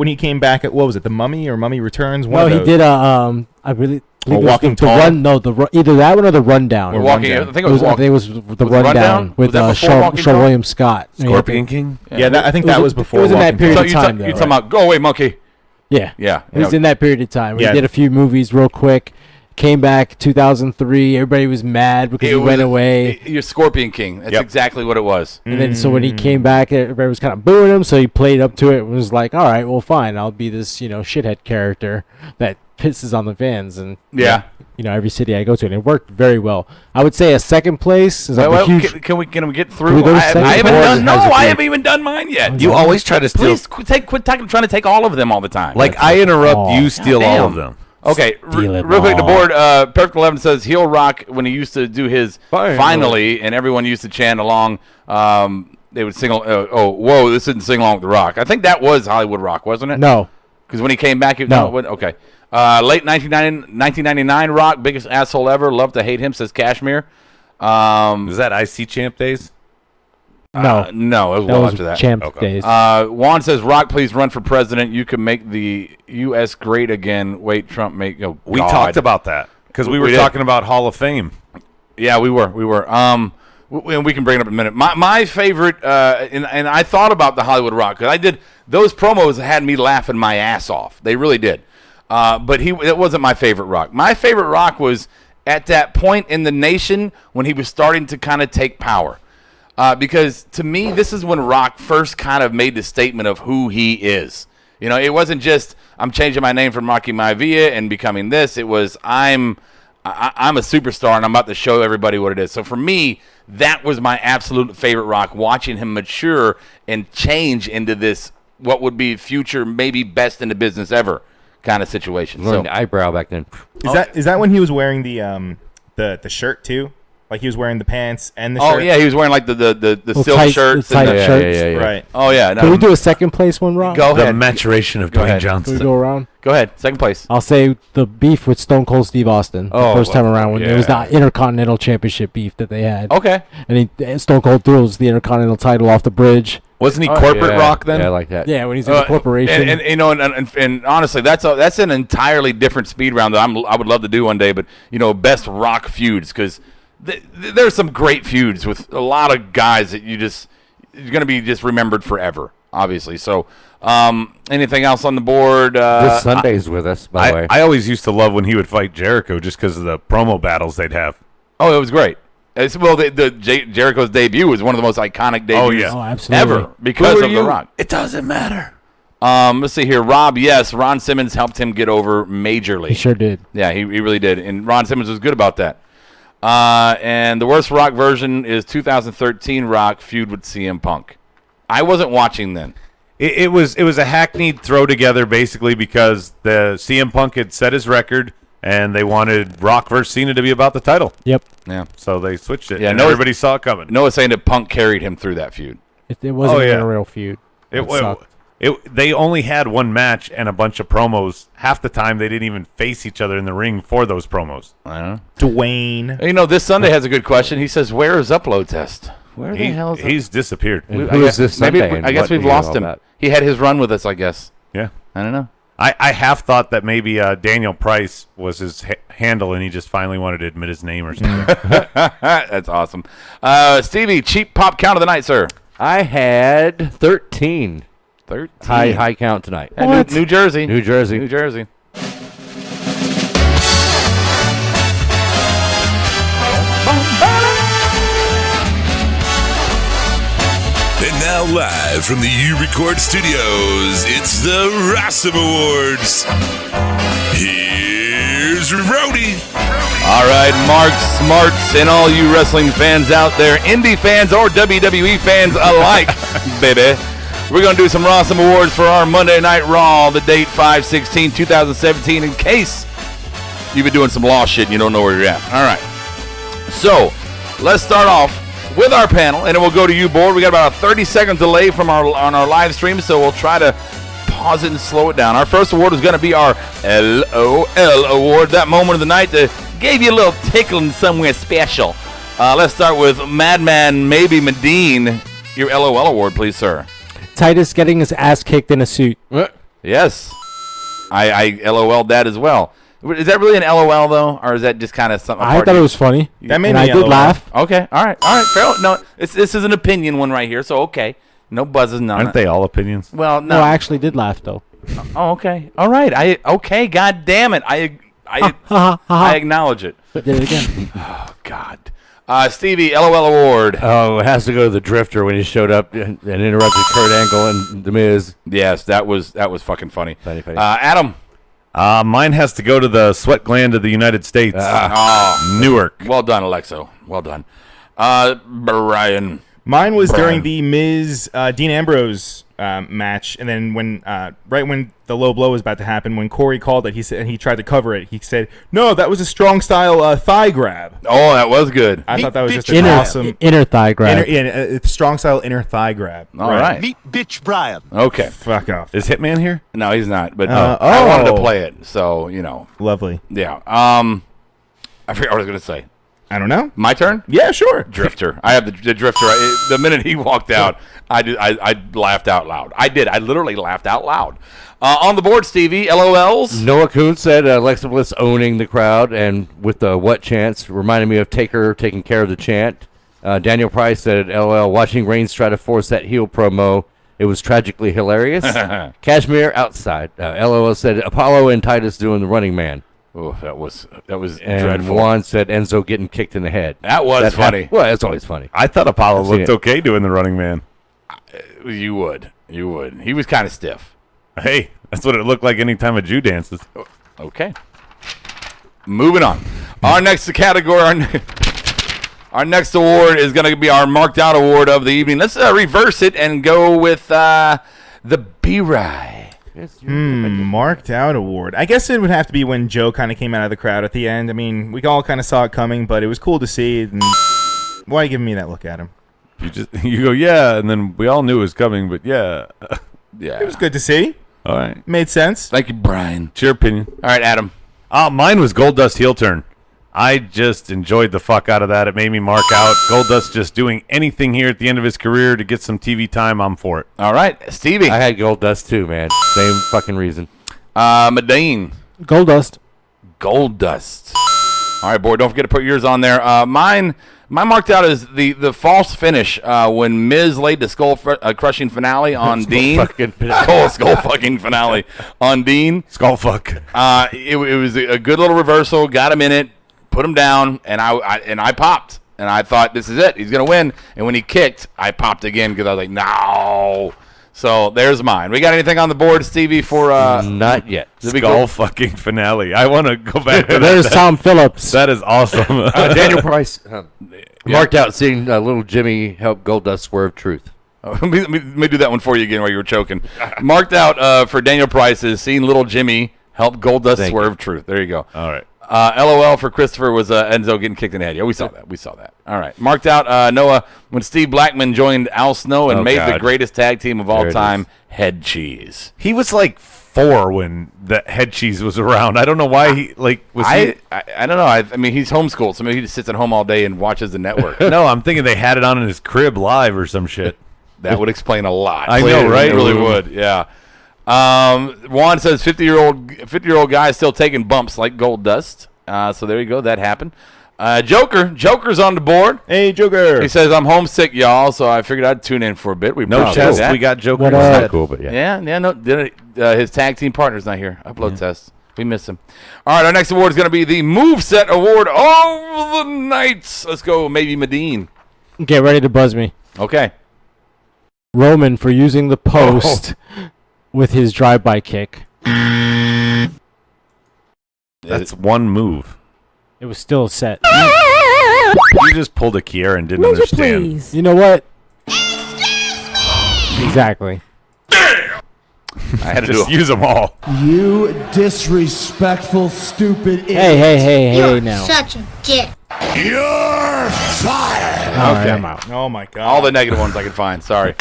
he came back at, what was it, The Mummy or Mummy Returns? No, he did I really believe Walking the Run. No, either that one or The Rundown. Or Walking. I think it was The Rundown with Sean William Scott. Scorpion King. Yeah, I think that was before. It was in that period of time. You're talking about Go Away Monkey. Yeah. Yeah. It was in that period of time. We did a few movies real quick. Came back 2003. Everybody was mad because he went away. You're Scorpion King. That's exactly what it was. And then so when he came back, everybody was kind of booing him. So he played up to it and was like, all right, well, fine. I'll be this, shithead character that pisses on the fans. And, every city I go to. And it worked very well. I would say a second place is a huge... Can we get through? I haven't even done mine yet. You always try to steal. Please quit trying to take all of them all the time. Like, I interrupt, you steal all of them. Okay, real quick, the board, Perfect 11 says heel Rock when he used to do his finally, and everyone used to chant along. They would sing, whoa, this isn't sing along with the Rock. I think that was Hollywood Rock, wasn't it? No. Because when he came back, okay. Late 1999 Rock, biggest asshole ever. Love to hate him, says Cashmere. Was that IC Champ days? No. No, it was well after that. Champ days. Juan says, Rock, please run for president. You can make the U.S. great again. Wait, Trump make... Oh, we talked about that because we were talking about Hall of Fame. Yeah, we were. And we can bring it up in a minute. My favorite, and I thought about the Hollywood Rock because I did... Those promos had me laughing my ass off. They really did. But it wasn't my favorite Rock. My favorite Rock was at that point in the nation when he was starting to kind of take power. Because to me, this is when Rock first kind of made the statement of who he is. It wasn't just I'm changing my name from Rocky Maivia and becoming this. It was I'm a superstar and I'm about to show everybody what it is. So for me, that was my absolute favorite Rock. Watching him mature and change into this what would be future maybe best in the business ever kind of situation. So the eyebrow back then. Is that when he was wearing the shirt too? Like he was wearing the pants and the shirt? Oh, yeah, he was wearing like the silk shirts. The tight shirts. Right. Oh, yeah. No. Can we do a second place one, Rob? Go ahead. The maturation of Dwayne Johnson. Can we go around? Go ahead. Second place. I'll say the beef with Stone Cold Steve Austin the first time around when it was the Intercontinental Championship beef that they had. Okay. And Stone Cold throws the Intercontinental title off the bridge. Wasn't he corporate Rock then? Yeah, I like that. Yeah, when he's in the corporation. And honestly, that's an entirely different speed round that I would love to do one day. But best Rock feuds because there's some great feuds with a lot of guys that you're going to be just remembered forever. Obviously, so anything else on the board? This Sunday's with us, by the way. I always used to love when he would fight Jericho just because of the promo battles they'd have. Oh, it was great. Jericho's debut was one of the most iconic debuts ever because of The Rock. It doesn't matter. Let's see here. Rob, yes, Ron Simmons helped him get over majorly. He sure did. Yeah, he really did. And Ron Simmons was good about that. And the worst Rock version is 2013 Rock feud with CM Punk. I wasn't watching then. It was a hackneyed throw together basically because the CM Punk had set his record and they wanted Rock versus Cena to be about the title. Yep. Yeah. So they switched it. Yeah, and everybody saw it coming. Noah's saying that Punk carried him through that feud. It wasn't even a real feud. They only had one match and a bunch of promos. Half the time they didn't even face each other in the ring for those promos. I don't know. Dwayne. This Sunday has a good question. He says, "Where is Upload Test? Where the hell is he's disappeared? Who is this Sunday? I guess we've lost him. He had his run with us, I guess. Yeah. I don't know. I have thought that maybe Daniel Price was his handle and he just finally wanted to admit his name or something. That's awesome. Stevie, cheap pop count of the night, sir. I had 13. 13. High count tonight. New Jersey. New Jersey. New Jersey. And now live from the U-Record Studios, it's the Rossum Awards. Here's Rowdy. All right, Mark Smarts and all you wrestling fans out there, indie fans or WWE fans alike, baby. We're going to do some Rossum Awards for our Monday Night Raw, the date 5/16/2017, in case you've been doing some law shit and you don't know where you're at. All right. So, let's start off with our panel, and then we'll go to you, board. We got about a 30-second delay on our live stream, so we'll try to pause it and slow it down. Our first award is going to be our LOL award, that moment of the night that gave you a little tickle in somewhere special. Let's start with Madman Maybe Medine. Your LOL award, please, sir. Titus getting his ass kicked in a suit. Yes. I LOL'd that as well. Is that really an LOL, though? Or is that just kind of something? I thought it was funny. That made and me I did LOL. laugh. Okay. All right. Fair. No, this is an opinion one right here, so okay. No buzzes, none. Aren't they all opinions? Well, No, I actually did laugh, though. Oh, okay. All right. Okay, God damn it. I acknowledge it. Did it again. Oh, God. Stevie, LOL award. Oh, it has to go to the Drifter when he showed up and interrupted Kurt Angle and The Miz. Yes, that was fucking funny. Funny. Adam. Mine has to go to the sweat gland of the United States. Newark. Well done, Alexo. Well done. Brian. Mine was during the Miz Dean Ambrose match, and then when right when the low blow was about to happen, when Corey called it, he said, and he tried to cover it. He said, "No, that was a strong style thigh grab." Oh, that was good. I thought that was just an awesome inner thigh grab. Strong style inner thigh grab. All right. Meet bitch Brian. Okay. Fuck off. Is Hitman here? No, he's not. But I wanted to play it, so Lovely. Yeah. I forgot what I was gonna say. I don't know. My turn? Yeah, sure. Drifter. I have the Drifter. The minute he walked out, I laughed out loud. I did. I literally laughed out loud. On the board, Stevie, LOLs. Noah Kuhn said Alexa Bliss owning the crowd and with the what chants reminded me of Taker taking care of the chant. Daniel Price said, LOL, watching Reigns try to force that heel promo. It was tragically hilarious. Cashmere outside. LOL said Apollo and Titus doing the running man. Oh, that was and dreadful. Juan said Enzo getting kicked in the head. That was funny. Well, it's always funny. I thought Apollo looked okay doing the running man. You would. He was kind of stiff. Hey, that's what it looked like anytime a Jew dances. Okay. Moving on. Our next category, our next award is going to be our marked out award of the evening. Let's reverse it and go with the B-Rye. Marked out award. I guess it would have to be when Joe kind of came out of the crowd at the end. I mean, we all kind of saw it coming, but it was cool to see. And why are you giving me that look at him? You go, yeah, and then we all knew it was coming, but yeah. Yeah. It was good to see. All right. Made sense. Thank you, Brian. It's your opinion. All right, Adam. Mine was Goldust heel turn. I just enjoyed the fuck out of that. It made me mark out. Goldust just doing anything here at the end of his career to get some TV time. I'm for it. All right, Stevie. I had Goldust too, man. Same fucking reason. Medine. Goldust. All right, boy. Don't forget to put yours on there. Mine marked out is the false finish when Miz laid the skull crushing finale on Dean. Skull fucking finale on Dean. Skull fuck. It was a good little reversal. Got him in it. Put him down, and I popped, and I thought this is it. He's gonna win. And when he kicked, I popped again because I was like, no. So there's mine. We got anything on the board, Stevie? For not yet. Skull fucking finale. I want to go back to that. There's Tom Phillips. That is awesome. Daniel Price marked out seeing little Jimmy help Goldust swerve truth. Let me do that one for you again while you were choking. Marked out for Daniel Price is seeing little Jimmy help Goldust swerve truth. There you go. All right. LOL for Christopher was Enzo getting kicked in the head. Yeah, we saw that. All right. Marked out Noah when Steve Blackman joined Al Snow and made the greatest tag team of all time, Head Cheese. He was like 4 when the Head Cheese was around. I don't know why he was. I don't know. I mean, he's homeschooled, so maybe he just sits at home all day and watches the network. No, I'm thinking they had it on in his crib live or some shit. That would explain a lot. I know, right? It really would. Yeah. Juan says 50-year-old guy still taking bumps like Goldust. So there you go. That happened. Joker's on the board. Hey, Joker. He says, I'm homesick, y'all, so I figured I'd tune in for a bit. We test. That. We got Joker. Not cool, but yeah. No. His tag team partner's not here. Upload test. We miss him. All right, our next award is going to be the Moveset Award of the Night. Let's go, maybe Medine. Get ready to buzz me. Okay. Roman for using the post with his drive-by kick. That's one move. It was still set. You just pulled a Kiera and didn't understand. Please. You know what? Excuse me! Exactly. I had to just use them all. You disrespectful, stupid idiot. Hey, You're now. such a dick. You're fired. All right, I'm out. Oh, my God. All the negative ones I could find. Sorry.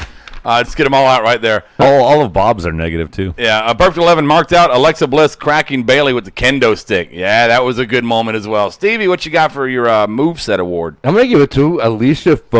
Let's get them all out right there. All of Bob's are negative, too. Yeah, Perfect 11 marked out. Alexa Bliss cracking Bailey with the kendo stick. Yeah, that was a good moment as well. Stevie, what you got for your Moveset Award? I'm going to give it to Alicia Fox.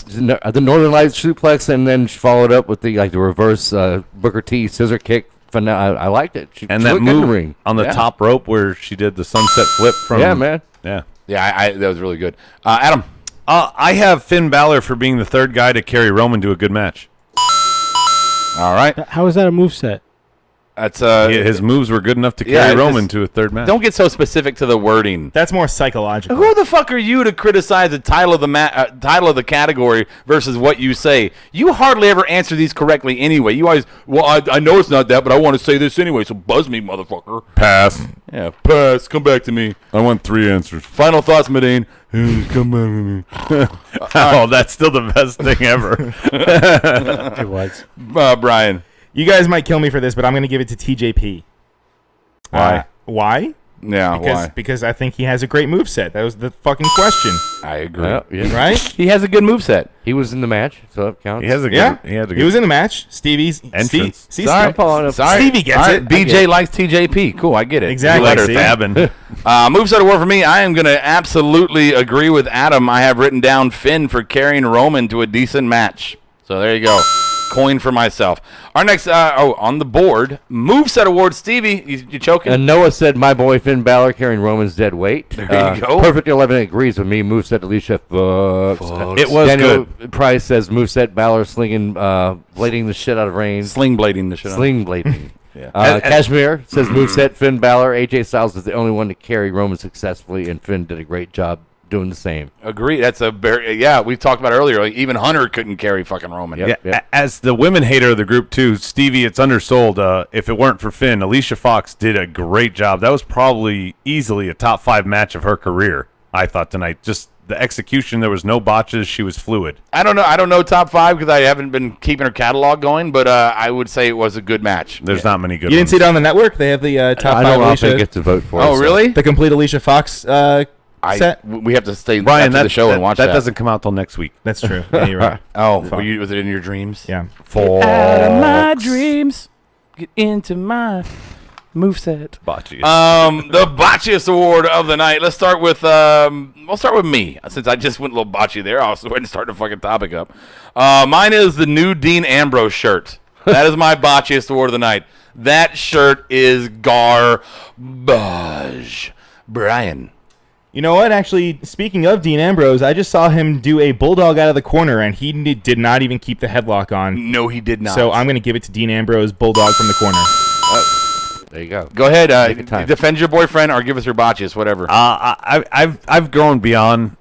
The Northern Lights suplex, and then she followed up with the reverse Booker T scissor kick. I liked it. She that move on the top rope where she did the sunset flip from. Yeah, man. Yeah. Yeah, that was really good. Adam. I have Finn Balor for being the third guy to carry Roman to a good match. All right. How is that a moveset? That's his moves were good enough to carry Roman to a third match. Don't get so specific to the wording. That's more psychological. Who the fuck are you to criticize the title of the title of the category versus what you say? You hardly ever answer these correctly anyway. You always, I know it's not that, but I want to say this anyway, so buzz me, motherfucker. Pass. Yeah, pass. Come back to me. I want 3 answers. Final thoughts, Medine. Come back to me. Oh, that's still the best thing ever. It was. Brian. You guys might kill me for this, but I'm going to give it to TJP. Why? Why? Yeah, why? Because I think he has a great moveset. That was the fucking question. I agree. Yeah. Right? He has a good moveset. He was in the match, so it counts. He has a good. Yeah. He was in the match. Stevie's entrance. Sorry. Stevie gets it. BJ likes TJP. Cool, I get it. Exactly. Let her fabbing. Moveset award for me. I am going to absolutely agree with Adam. I have written down Finn for carrying Roman to a decent match. So there you go. Coin for myself. Our next, on the board, moveset award. Stevie, you choking? And Noah said, "My boy Finn Balor carrying Roman's dead weight." There you go. Perfect 11 agrees with me. Moveset Alicia fucks. It was Daniel good. Price says moveset Balor slinging, blading the shit out of Reigns. Sling blading the shit. Sling blading. Yeah. Kashmir says moveset Finn Balor. AJ Styles is the only one to carry Roman successfully, and Finn did a great job doing the same. Agree. That's a very we talked about earlier. Like, even Hunter couldn't carry fucking Roman. Yep. As the women hater of the group too, Stevie, it's undersold. If it weren't for Finn, Alicia Fox did a great job. That was probably easily a top 5 match of her career. I thought tonight. Just the execution. There was no botches. She was fluid. I don't know top 5 because I haven't been keeping her catalog going, but I would say it was a good match. There's not many good. You didn't see it on the network? They have the top 5 I don't Alicia. often get to vote for it. Oh, really? The complete Alicia Fox set. We have to stay Brian, after the show and watch that. That doesn't come out till next week. That's true. Yeah, you're right. Was it in your dreams? Yeah. Get out of my dreams. Get into my moveset. Botchiest. The botchiest award of the night. Let's start with we'll start with me, since I just went a little botchy there. I'll go ahead and start the fucking topic up. Mine is the new Dean Ambrose shirt. That is my botchiest award of the night. That shirt is garbage. Brian. You know what? Actually, speaking of Dean Ambrose, I just saw him do a bulldog out of the corner, and he did not even keep the headlock on. No, he did not. So I'm going to give it to Dean Ambrose, bulldog from the corner. There you go. Go ahead. Defend your boyfriend or give us your botches, whatever. I've grown beyond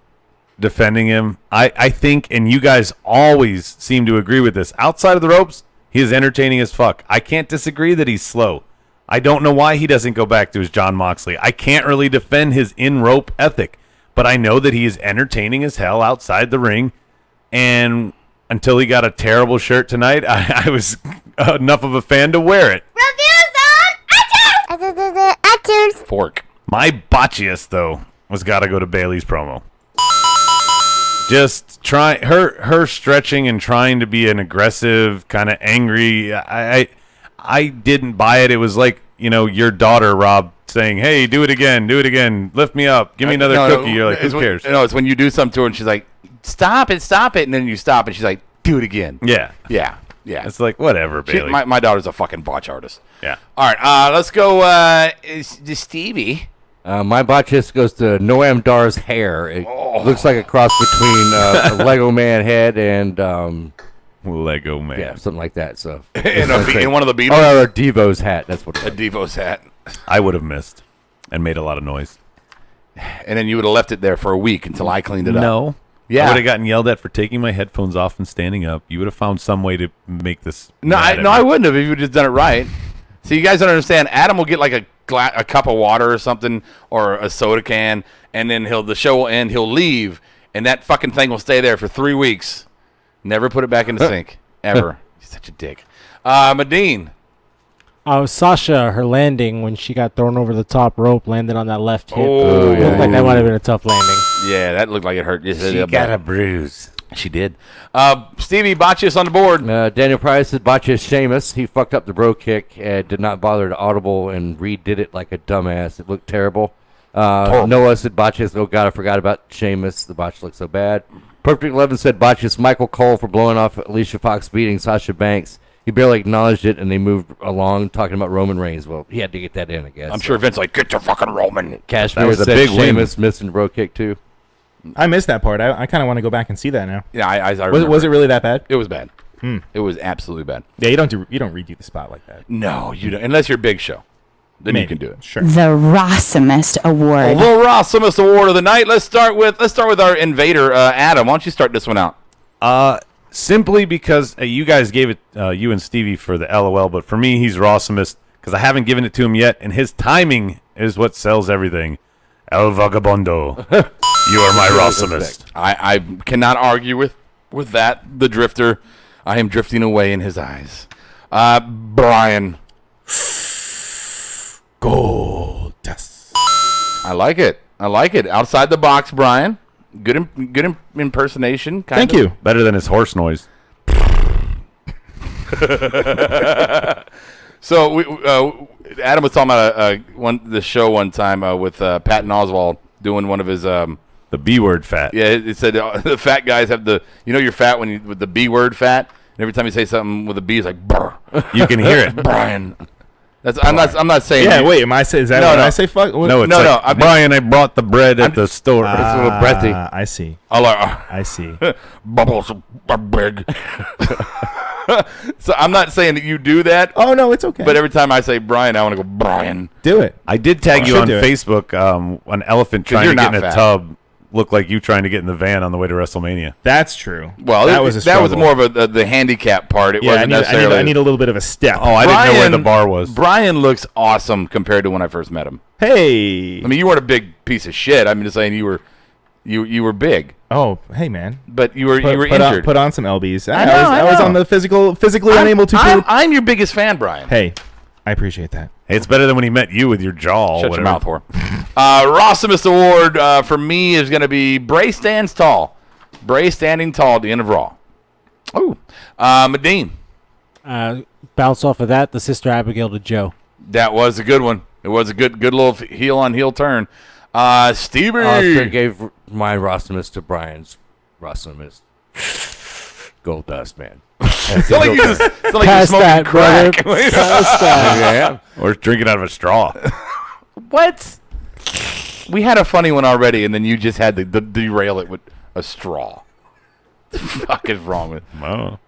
defending him. I think, and you guys always seem to agree with this, outside of the ropes, he is entertaining as fuck. I can't disagree that he's slow. I don't know why he doesn't go back to his John Moxley. I can't really defend his in-rope ethic, but I know that he is entertaining as hell outside the ring, and until he got a terrible shirt tonight, I was enough of a fan to wear it. Reviews on iTunes. Fork. My botchiest, though, was got to go to Bayley's promo. Just her stretching and trying to be an aggressive, kind of angry. I didn't buy it. It was like, your daughter, Rob, saying, "Hey, do it again, lift me up, give me another cookie." You're like, who cares? It's when you do something to her and she's like, stop it, and then you stop and she's like, do it again. Yeah. It's like, whatever, Bailey. My daughter's a fucking botch artist. Yeah. All right, let's go to Stevie. My botchist goes to Noam Dar's hair. It looks like a cross between a Lego Man head and Lego Man. Yeah, something like that. So in one of the Beatles. Or Devo's hat. That's what it is. A Devo's hat. I would have missed and made a lot of noise. And then you would have left it there for a week until I cleaned it up. No. Yeah. I would have gotten yelled at for taking my headphones off and standing up. You would have found some way to make this. I wouldn't have if you would have just done it right. So you guys don't understand. Adam will get like a cup of water or something or a soda can, and then the show will end. He'll leave, and that fucking thing will stay there for 3 weeks. Never put it back in the sink ever. He's such a dick. Medine. Sasha, her landing when she got thrown over the top rope, landed on that left hip. Oh, yeah. Looked like that might have been a tough landing. Yeah, that looked like it hurt. She got a bruise. She did. Stevie, botches on the board. Daniel Price said botches Sheamus. He fucked up the bro kick and did not bother to audible and redid it like a dumbass. It looked terrible. Noah said botches. Oh, God, I forgot about Sheamus. The botch looked so bad. Perfect 11 said botches Michael Cole for blowing off Alicia Fox beating Sasha Banks. He barely acknowledged it, and they moved along talking about Roman Reigns. Well, he had to get that in, I guess. I'm sure Vince like, get to fucking Roman. Cashmere was a big Sheamus missing the bro kick, too. I missed that part. I kind of want to go back and see that now. Yeah, I was it really that bad? It was bad. It was absolutely bad. Yeah, you don't redo the spot like that. No, you don't. Unless you're Big Show. Then you can do it. Sure. The Rossumest Award. The Rossumest Award of the night. Let's start with our invader, Adam. Why don't you start this one out? Simply because you guys gave it, you and Stevie, for the LOL, but for me, he's Rossumest because I haven't given it to him yet, and his timing is what sells everything. El Vagabundo, you are my Rossumest. I cannot argue with that. The Drifter, I am drifting away in his eyes. Brian. Gold dust. I like it. Outside the box, Brian. Good impersonation. Thank you. Better than his horse noise. So Adam was talking about the show one time with Patton Oswalt doing one of his the B word fat. Yeah, it said the fat guys have you're fat with the B word fat. And every time you say something with a B, it's like brr. You can hear it, Brian. I'm not saying. Yeah, wait. Am I say? Is that when I say fuck? What? No, it's like, Brian, I brought the bread at the store. It's a little breathy. I see. I see. Bubbles are big. So I'm not saying that you do that. Oh no, it's okay. But every time I say Brian, I want to go Brian. Do it. I did tag you on Facebook. An elephant trying to get in a tub looked like you trying to get in the van on the way to WrestleMania. That's true. Well, that was more of the handicap part. It wasn't necessarily. I need a little bit of a step. Oh, I didn't know where the bar was. Brian looks awesome compared to when I first met him. Hey. I mean, you weren't a big piece of shit. I'm just saying you were big. Oh, hey man. But you were injured. Put on some LBs. I was on the physically unable to. I'm your biggest fan, Brian. Hey, I appreciate that. Hey, it's better than when he met you with your jaw. Shut your mouth, whore. Rossumest Award for me is going to be Bray Stands Tall. Bray standing tall at the end of Raw. Oh, Medine. Bounce off of that, the Sister Abigail to Joe. That was a good one. It was a good little heel on heel turn. Stevie. I gave my Rossumest to Brian's Rossumest. Gold dust, man. It's like you're smoking crack. Past that. Yeah. Or drinking out of a straw. What? We had a funny one already, and then you just had to derail it with a straw. The fuck is wrong with? Oh.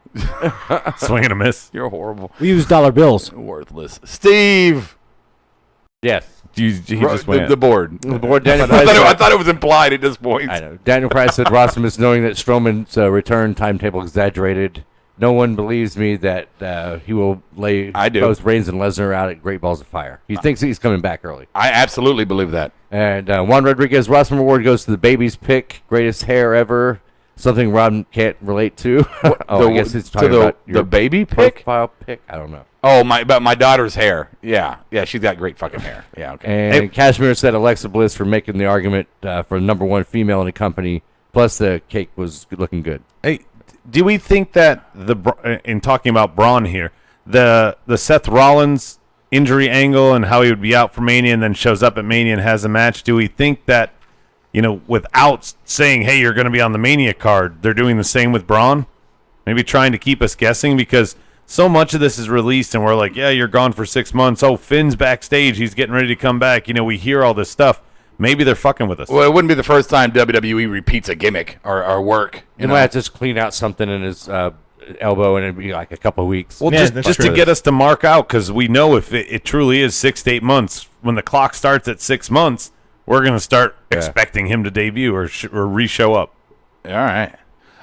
Swing and a miss. You're horrible. We use dollar bills. Worthless. Steve. Yes. He just went. The board. The board. I thought it was implied at this point. I know. Daniel Price said Rossumest, knowing that Strowman's return timetable exaggerated. No one believes me that he will lay both Reigns and Lesnar out at Great Balls of Fire. He thinks he's coming back early. I absolutely believe that. And Juan Rodriguez Rossum Award goes to the baby's pick, greatest hair ever. Something Rob can't relate to. I guess it's talking about the baby pick? Profile pick? I don't know. Oh, about my daughter's hair. Yeah, she's got great fucking hair. Yeah, okay. And Cashmere said Alexa Bliss for making the argument for number one female in the company. Plus, the cake was looking good. Hey, do we think that in talking about Braun here, the Seth Rollins injury angle and how he would be out for Mania and then shows up at Mania and has a match? Do we think that, without saying, hey, you're going to be on the Mania card, they're doing the same with Braun? Maybe trying to keep us guessing because so much of this is released and we're like, yeah, you're gone for 6 months. Oh, Finn's backstage. He's getting ready to come back. We hear all this stuff. Maybe they're fucking with us. Well, it wouldn't be the first time WWE repeats a gimmick or work. You might have to just clean out something in his elbow and it'd be like a couple of weeks. Well, just to get us to mark out, because we know if it truly is 6 to 8 months, when the clock starts at 6 months, we're going to start expecting him to debut or re-show up. All right.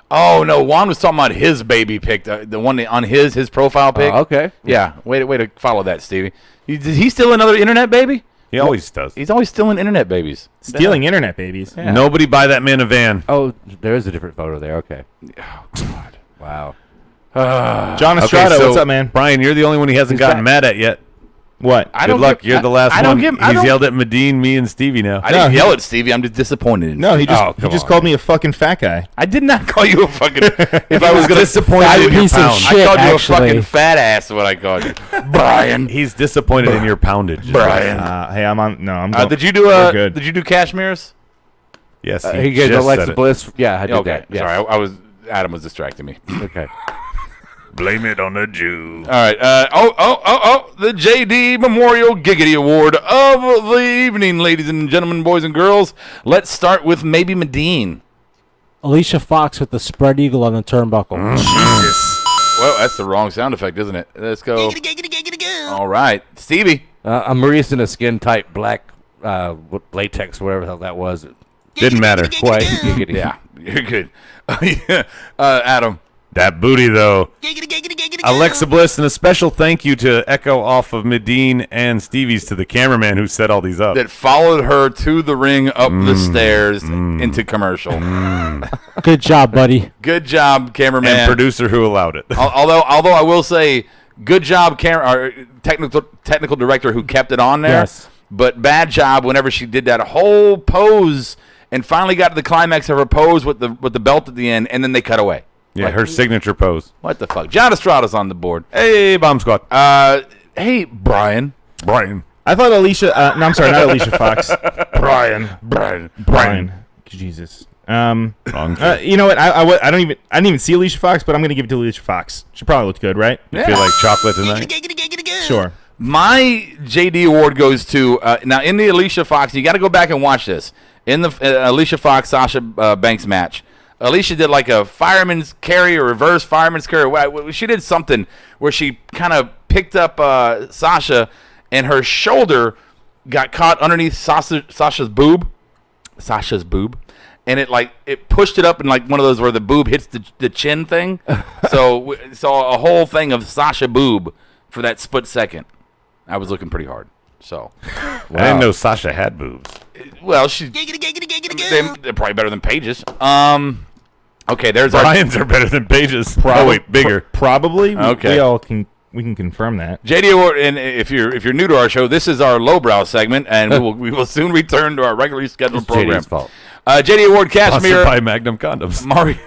Oh, no, Juan was talking about his baby pick, the one on his profile pic. Okay. Yeah, way to follow that, Stevie. He's still another internet baby? He always does. He's always stealing internet babies. Stealing internet babies. Yeah. Nobody buy that man a van. Oh, there is a different photo there. Okay. Oh, God. Wow. John Estrada, what's up, man? Brian, you're the only one he hasn't gotten mad at yet. What? Good luck. You're the last one. He's yelled at Medine, me, and Stevie now. I didn't yell at Stevie. I'm just disappointed. No, he just called me a fucking fat guy. I did not call you a fucking. If I was going to disappoint in your pound, I called you a fucking fat ass. What I called you, Brian. He's disappointed in your poundage, Brian. Hey, I'm on. No, I'm. Going, did you do good. Did you do Cashmere's? Yes, he gave Alexa Bliss. Yeah, I did that. Yes. Sorry, Adam was distracting me. Okay. Blame it on the Jew. All right. The JD Memorial Giggity Award of the evening, ladies and gentlemen, boys and girls. Let's start with maybe Medine. Alicia Fox with the spread eagle on the turnbuckle. Jesus. Well, that's the wrong sound effect, isn't it? Let's go. All right, Stevie. I'm Maurice in a skin-tight black latex, whatever the hell that was. Didn't matter. Quite. Yeah, you're good. Adam. That booty, though. Alexa Bliss, and a special thank you to echo off of Medine and Stevie's to the cameraman who set all these up. That followed her to the ring, up the stairs, into commercial. Good job, buddy. Good job, cameraman. And producer who allowed it. Although I will say, good job, technical director who kept it on there. Yes. But bad job whenever she did that whole pose and finally got to the climax of her pose with the belt at the end, and then they cut away. Yeah, her signature pose. What the fuck? John Estrada's on the board. Hey, Bomb Squad. Hey, Brian. I thought Alicia. No, I'm sorry, not Alicia Fox. Brian. Jesus. You know what? I didn't even see Alicia Fox, but I'm gonna give it to Alicia Fox. She probably looked good, right? You feel like chocolate tonight? Sure. My JD award goes to now in the Alicia Fox. You got to go back and watch this in the Alicia Fox Sasha Banks match. Alicia did like a fireman's carry or reverse fireman's carry. She did something where she kind of picked up Sasha, and her shoulder got caught underneath Sasha's boob, and it pushed it up in like one of those where the boob hits the chin thing. So a whole thing of Sasha boob for that split second. I was looking pretty hard. So I didn't know Sasha had boobs. Well, they're probably better than Paige's. Okay, there's Brian's are better than Paige's. Oh wait, bigger. Probably. Okay. We can confirm that. JD Award, and if you're new to our show, this is our lowbrow segment, and we will soon return to our regularly scheduled program. JD's fault. JD Award, Cashmere. Sponsored by Magnum Condoms. Mario.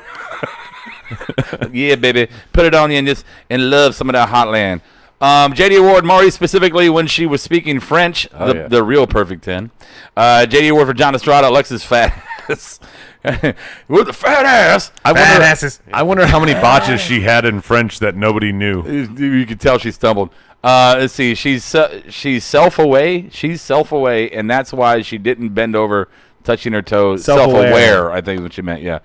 Yeah, baby, put it on you and love some of that hotland. JD Award, Maury specifically when she was speaking French, the real perfect 10. JD Award for John Estrada, Alexis fat ass. With the fat ass. I wonder how many botches she had in French that nobody knew. You could tell she stumbled. Let's see, she's self-away. She's self-away, and that's why she didn't bend over touching her toes. Self-aware, I think is what she meant, yeah.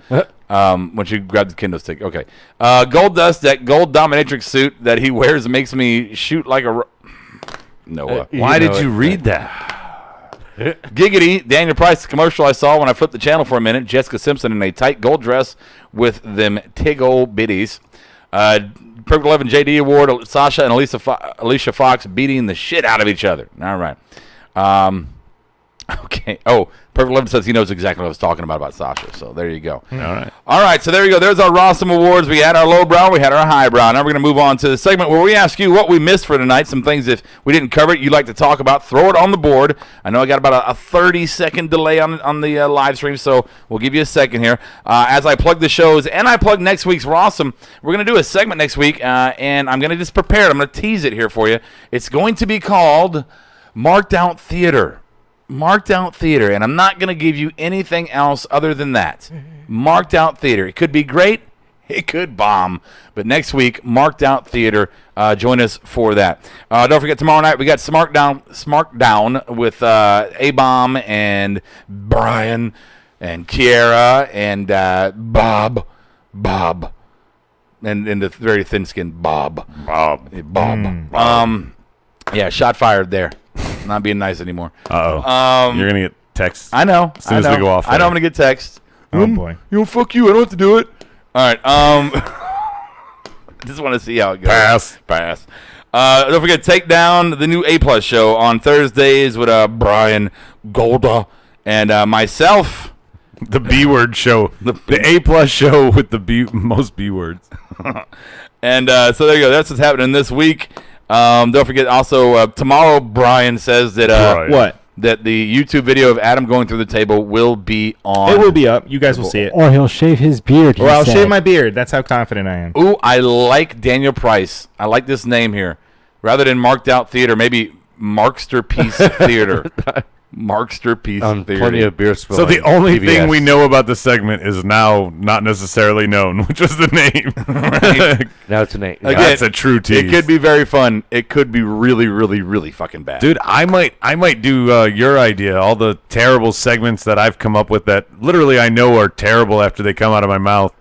When she grabbed the kendo stick. Okay. Gold Dust, that gold dominatrix suit that he wears makes me shoot like a... Noah. Why did you read that? Giggity, Daniel Price commercial I saw when I flipped the channel for a minute. Jessica Simpson in a tight gold dress with them tiggle bitties. Perfect 11 JD Award, Sasha and Alicia Fox beating the shit out of each other. All right. Okay. Oh, Perfect 11 says he knows exactly what I was talking about Sasha. So there you go. All right. All right. So there you go. There's our Rossum Awards. We had our lowbrow. We had our highbrow. Now we're going to move on to the segment where we ask you what we missed for tonight. Some things if we didn't cover it, you'd like to talk about. Throw it on the board. I know I got about a 30-second delay on the live stream, so we'll give you a second here. As I plug the shows and I plug next week's Rossum, we're going to do a segment next week, and I'm going to just prepare it. I'm going to tease it here for you. It's going to be called Marked Out Theater. Marked Out Theater, and I'm not going to give you anything else other than that. Marked Out Theater. It could be great. It could bomb. But next week, Marked Out Theater. Join us for that. Don't forget, tomorrow night, we got Smarkdown with A-Bomb and Brian and Kiera and Bob. And the very thin-skinned Bob. Yeah, shot fired there. Not being nice anymore. Uh-oh. You're going to get text. I know. As soon as we go off. I know I'm going to get text. Oh, boy. Fuck you. I don't have to do it. All right. Just want to see how it goes. Pass. Don't forget, take down the new A+ show on Thursdays with Brian Golda and myself. The B-word show. The A+ show with the most B-words. And so there you go. That's what's happening this week. Don't forget also tomorrow Brian says that what? That the YouTube video of Adam going through the table will be on. It will be up. You guys will see it. Or he'll shave his beard. Or I'll shave my beard. That's how confident I am. Ooh, I like Daniel Price. I like this name here. Rather than Marked Out Theater, maybe Markster Piece Theater. Markster Piece Theater. Plenty of beer spilling. So the only thing we know about the segment is now not necessarily known, which was the name. Right. Now it's a name. Again, that's a true tease. It could be very fun. It could be really, really, really fucking bad. Dude, I might do your idea. All the terrible segments that I've come up with that literally I know are terrible after they come out of my mouth.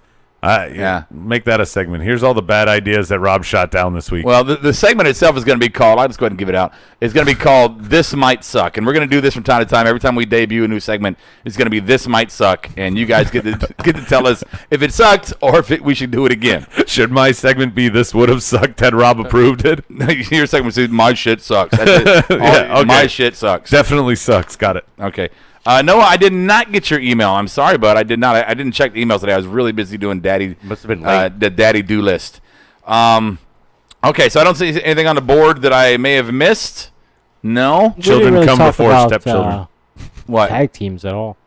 Make that a segment. Here's all the bad ideas that Rob shot down this week. Well, the segment itself is going to be called, I'll just go ahead and give it out. It's going to be called This Might Suck. And we're going to do this from time to time. Every time we debut a new segment, it's going to be This Might Suck. And you guys get to tell us if it sucked or if we should do it again. Should my segment be This Would Have Sucked had Rob approved it? Your segment says My Shit Sucks. That's it. Okay. My Shit Sucks. Definitely sucks. Got it. Okay. Noah, I did not get your email. I'm sorry, bud. I did not. I didn't check the emails today. I was really busy doing Must have been late. the daddy do list. Okay, so I don't see anything on the board that I may have missed. No. Children really come talk before about, stepchildren. What? Tag teams at all.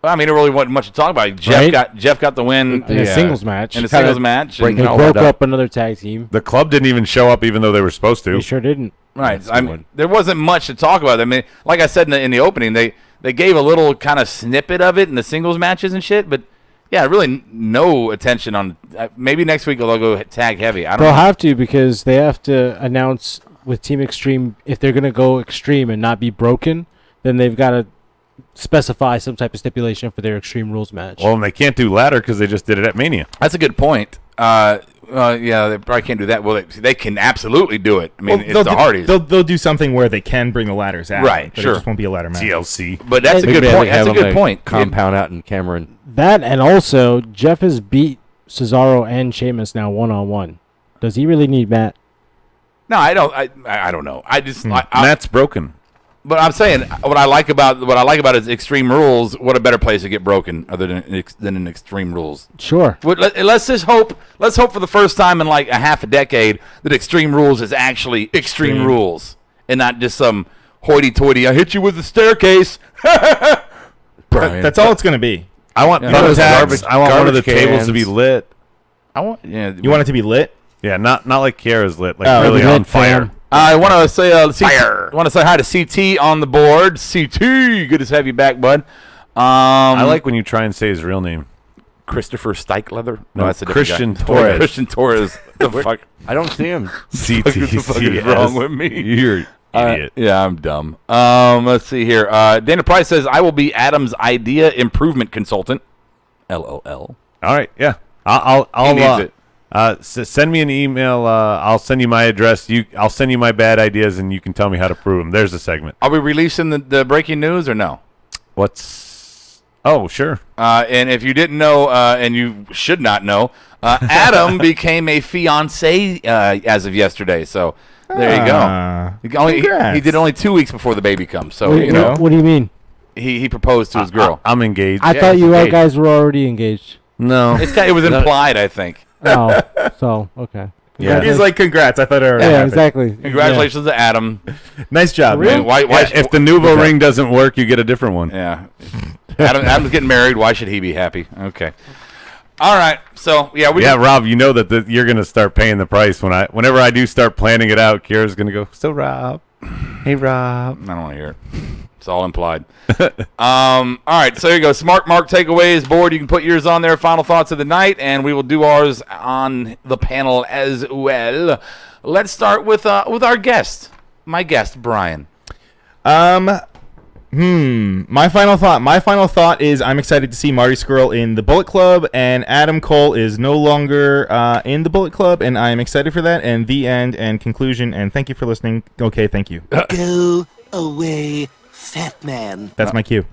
Well, I mean, there really wasn't much to talk about. Jeff got the win In a singles match. In a singles match. They broke up another tag team. The club didn't even show up, even though they were supposed to. They sure didn't. Right. I mean, there wasn't much to talk about. I mean, like I said in the opening, they gave a little kind of snippet of it in the singles matches and shit, but yeah, really no attention on. Maybe next week they'll go tag heavy. I don't know. They'll have to because they have to announce with Team Extreme if they're going to go extreme and not be broken, then they've got to specify some type of stipulation for their Extreme Rules match. Well, and they can't do ladder because they just did it at Mania. That's a good point. Yeah, they probably can't do that. Well, they can absolutely do it. I mean, it's the Hardys. They'll do something where they can bring the ladders out. Right, but sure. It just won't be a ladder match. TLC. But that's a good point. That's a good point. Compound out in Cameron. That and also Jeff has beat Cesaro and Sheamus now 1-on-1. Does he really need Matt? No, I don't. I don't know. I just Matt's broken. But I'm saying what I like about is Extreme Rules. What a better place to get broken other than in Extreme Rules. Sure. Let's just hope. Let's hope for the first time in like a half a decade that Extreme Rules is actually Extreme Rules and not just some hoity-toity. I hit you with the staircase. Brian. That's all it's going to be. I want tags. I want one of the tables to be lit. I want. Yeah. You want it to be lit? Yeah, not like Kiara's lit. Like really on fire. I want to say I want to say hi to CT on the board. CT, good to have you back, bud. I like when you try and say his real name. Christopher Stikelether? No, that's a Christian different guy. Torres. Christian Torres. The fuck? I don't see him. What the fuck is wrong with me? You're an idiot. Yeah, I'm dumb. Let's see here. Dana Price says, I will be Adam's idea improvement consultant. LOL. All right, yeah. I'll needs it. Send me an email. I'll send you my address. I'll send you my bad ideas, and you can tell me how to prove them. There's a segment. Are we releasing the breaking news or no? Oh, sure. And if you didn't know, and you should not know, Adam became a fiance as of yesterday. So there you go. He did only 2 weeks before the baby comes. So you know. What do you mean? He proposed to his girl. I'm engaged. I thought you guys were already engaged. No, it was implied. I think. Oh, so okay. Yeah, he's like, congrats. I thought it already happened. Exactly. Congratulations to Adam. Nice job, man. If the nouveau ring doesn't work, you get a different one. Yeah. Adam's getting married. Why should he be happy? Okay. All right. So yeah, Rob, you know that you're gonna start paying the price whenever I do start planning it out. Kira's gonna go. So Rob, hey Rob. I don't want to hear it. It's all implied. All right, so here you go. Smart Mark takeaways board. You can put yours on there. Final thoughts of the night, and we will do ours on the panel as well. Let's start with our guest, my guest, Brian. My final thought is I'm excited to see Marty Scurll in the Bullet Club, and Adam Cole is no longer in the Bullet Club, and I am excited for that. And the end and conclusion. And thank you for listening. Okay, thank you. Go away, fat man. That's my cue.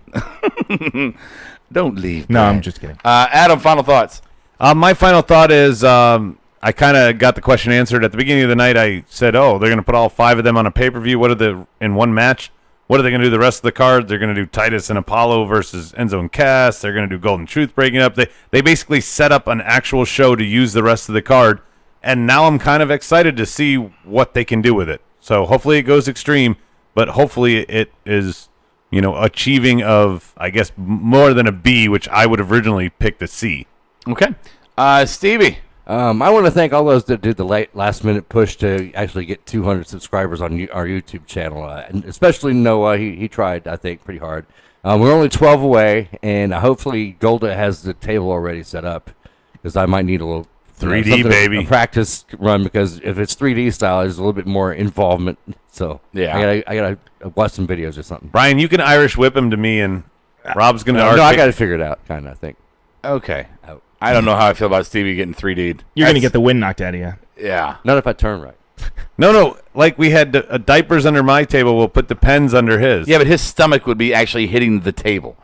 Don't leave. No, I'm just kidding. Adam, final thoughts. My final thought is I kind of got the question answered at the beginning of the night. I said, "Oh, they're going to put all 5 of them on a pay-per-view. In one match? What are they going to do the rest of the card? They're going to do Titus and Apollo versus Enzo and Cass. They're going to do Golden Truth breaking up. They basically set up an actual show to use the rest of the card, and now I'm kind of excited to see what they can do with it. So hopefully it goes extreme, but hopefully it is, achieving of, I guess, more than a B, which I would have originally picked a C. Okay. Stevie. I want to thank all those that did the last-minute push to actually get 200 subscribers on our YouTube channel, and especially Noah. He tried, I think, pretty hard. We're only 12 away, and hopefully Golda has the table already set up, because I might need a little 3D, baby. A practice run, because if it's 3D style, there's a little bit more involvement. So yeah, I gotta watch some videos or something. Brian, you can Irish whip him to me, and Rob's gonna. No, I got to figure it out, kind of. I think. Okay. I don't know how I feel about Stevie getting 3D'd. You're going to get the wind knocked out of you. Yeah. Not if I turn right. No. Like we had diapers under my table. We'll put the pens under his. Yeah, but his stomach would be actually hitting the table.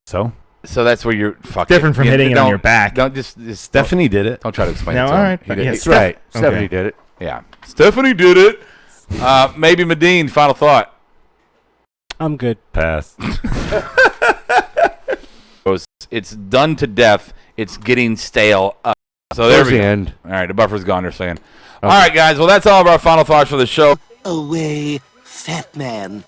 So that's where you're fucking. Different from hitting it on your back. Don't just Stephanie did it. Don't try to explain No, it to all him. right. He did- Yes, Right. Okay. Stephanie did it. Yeah. Stephanie did it. Maybe Medine, final thought. I'm good. Pass. It's done to death. It's getting stale. So there we go. End. All right, the buffer's gone, they're saying. All right, guys. Well, that's all of our final thoughts for the show. Away, fat man.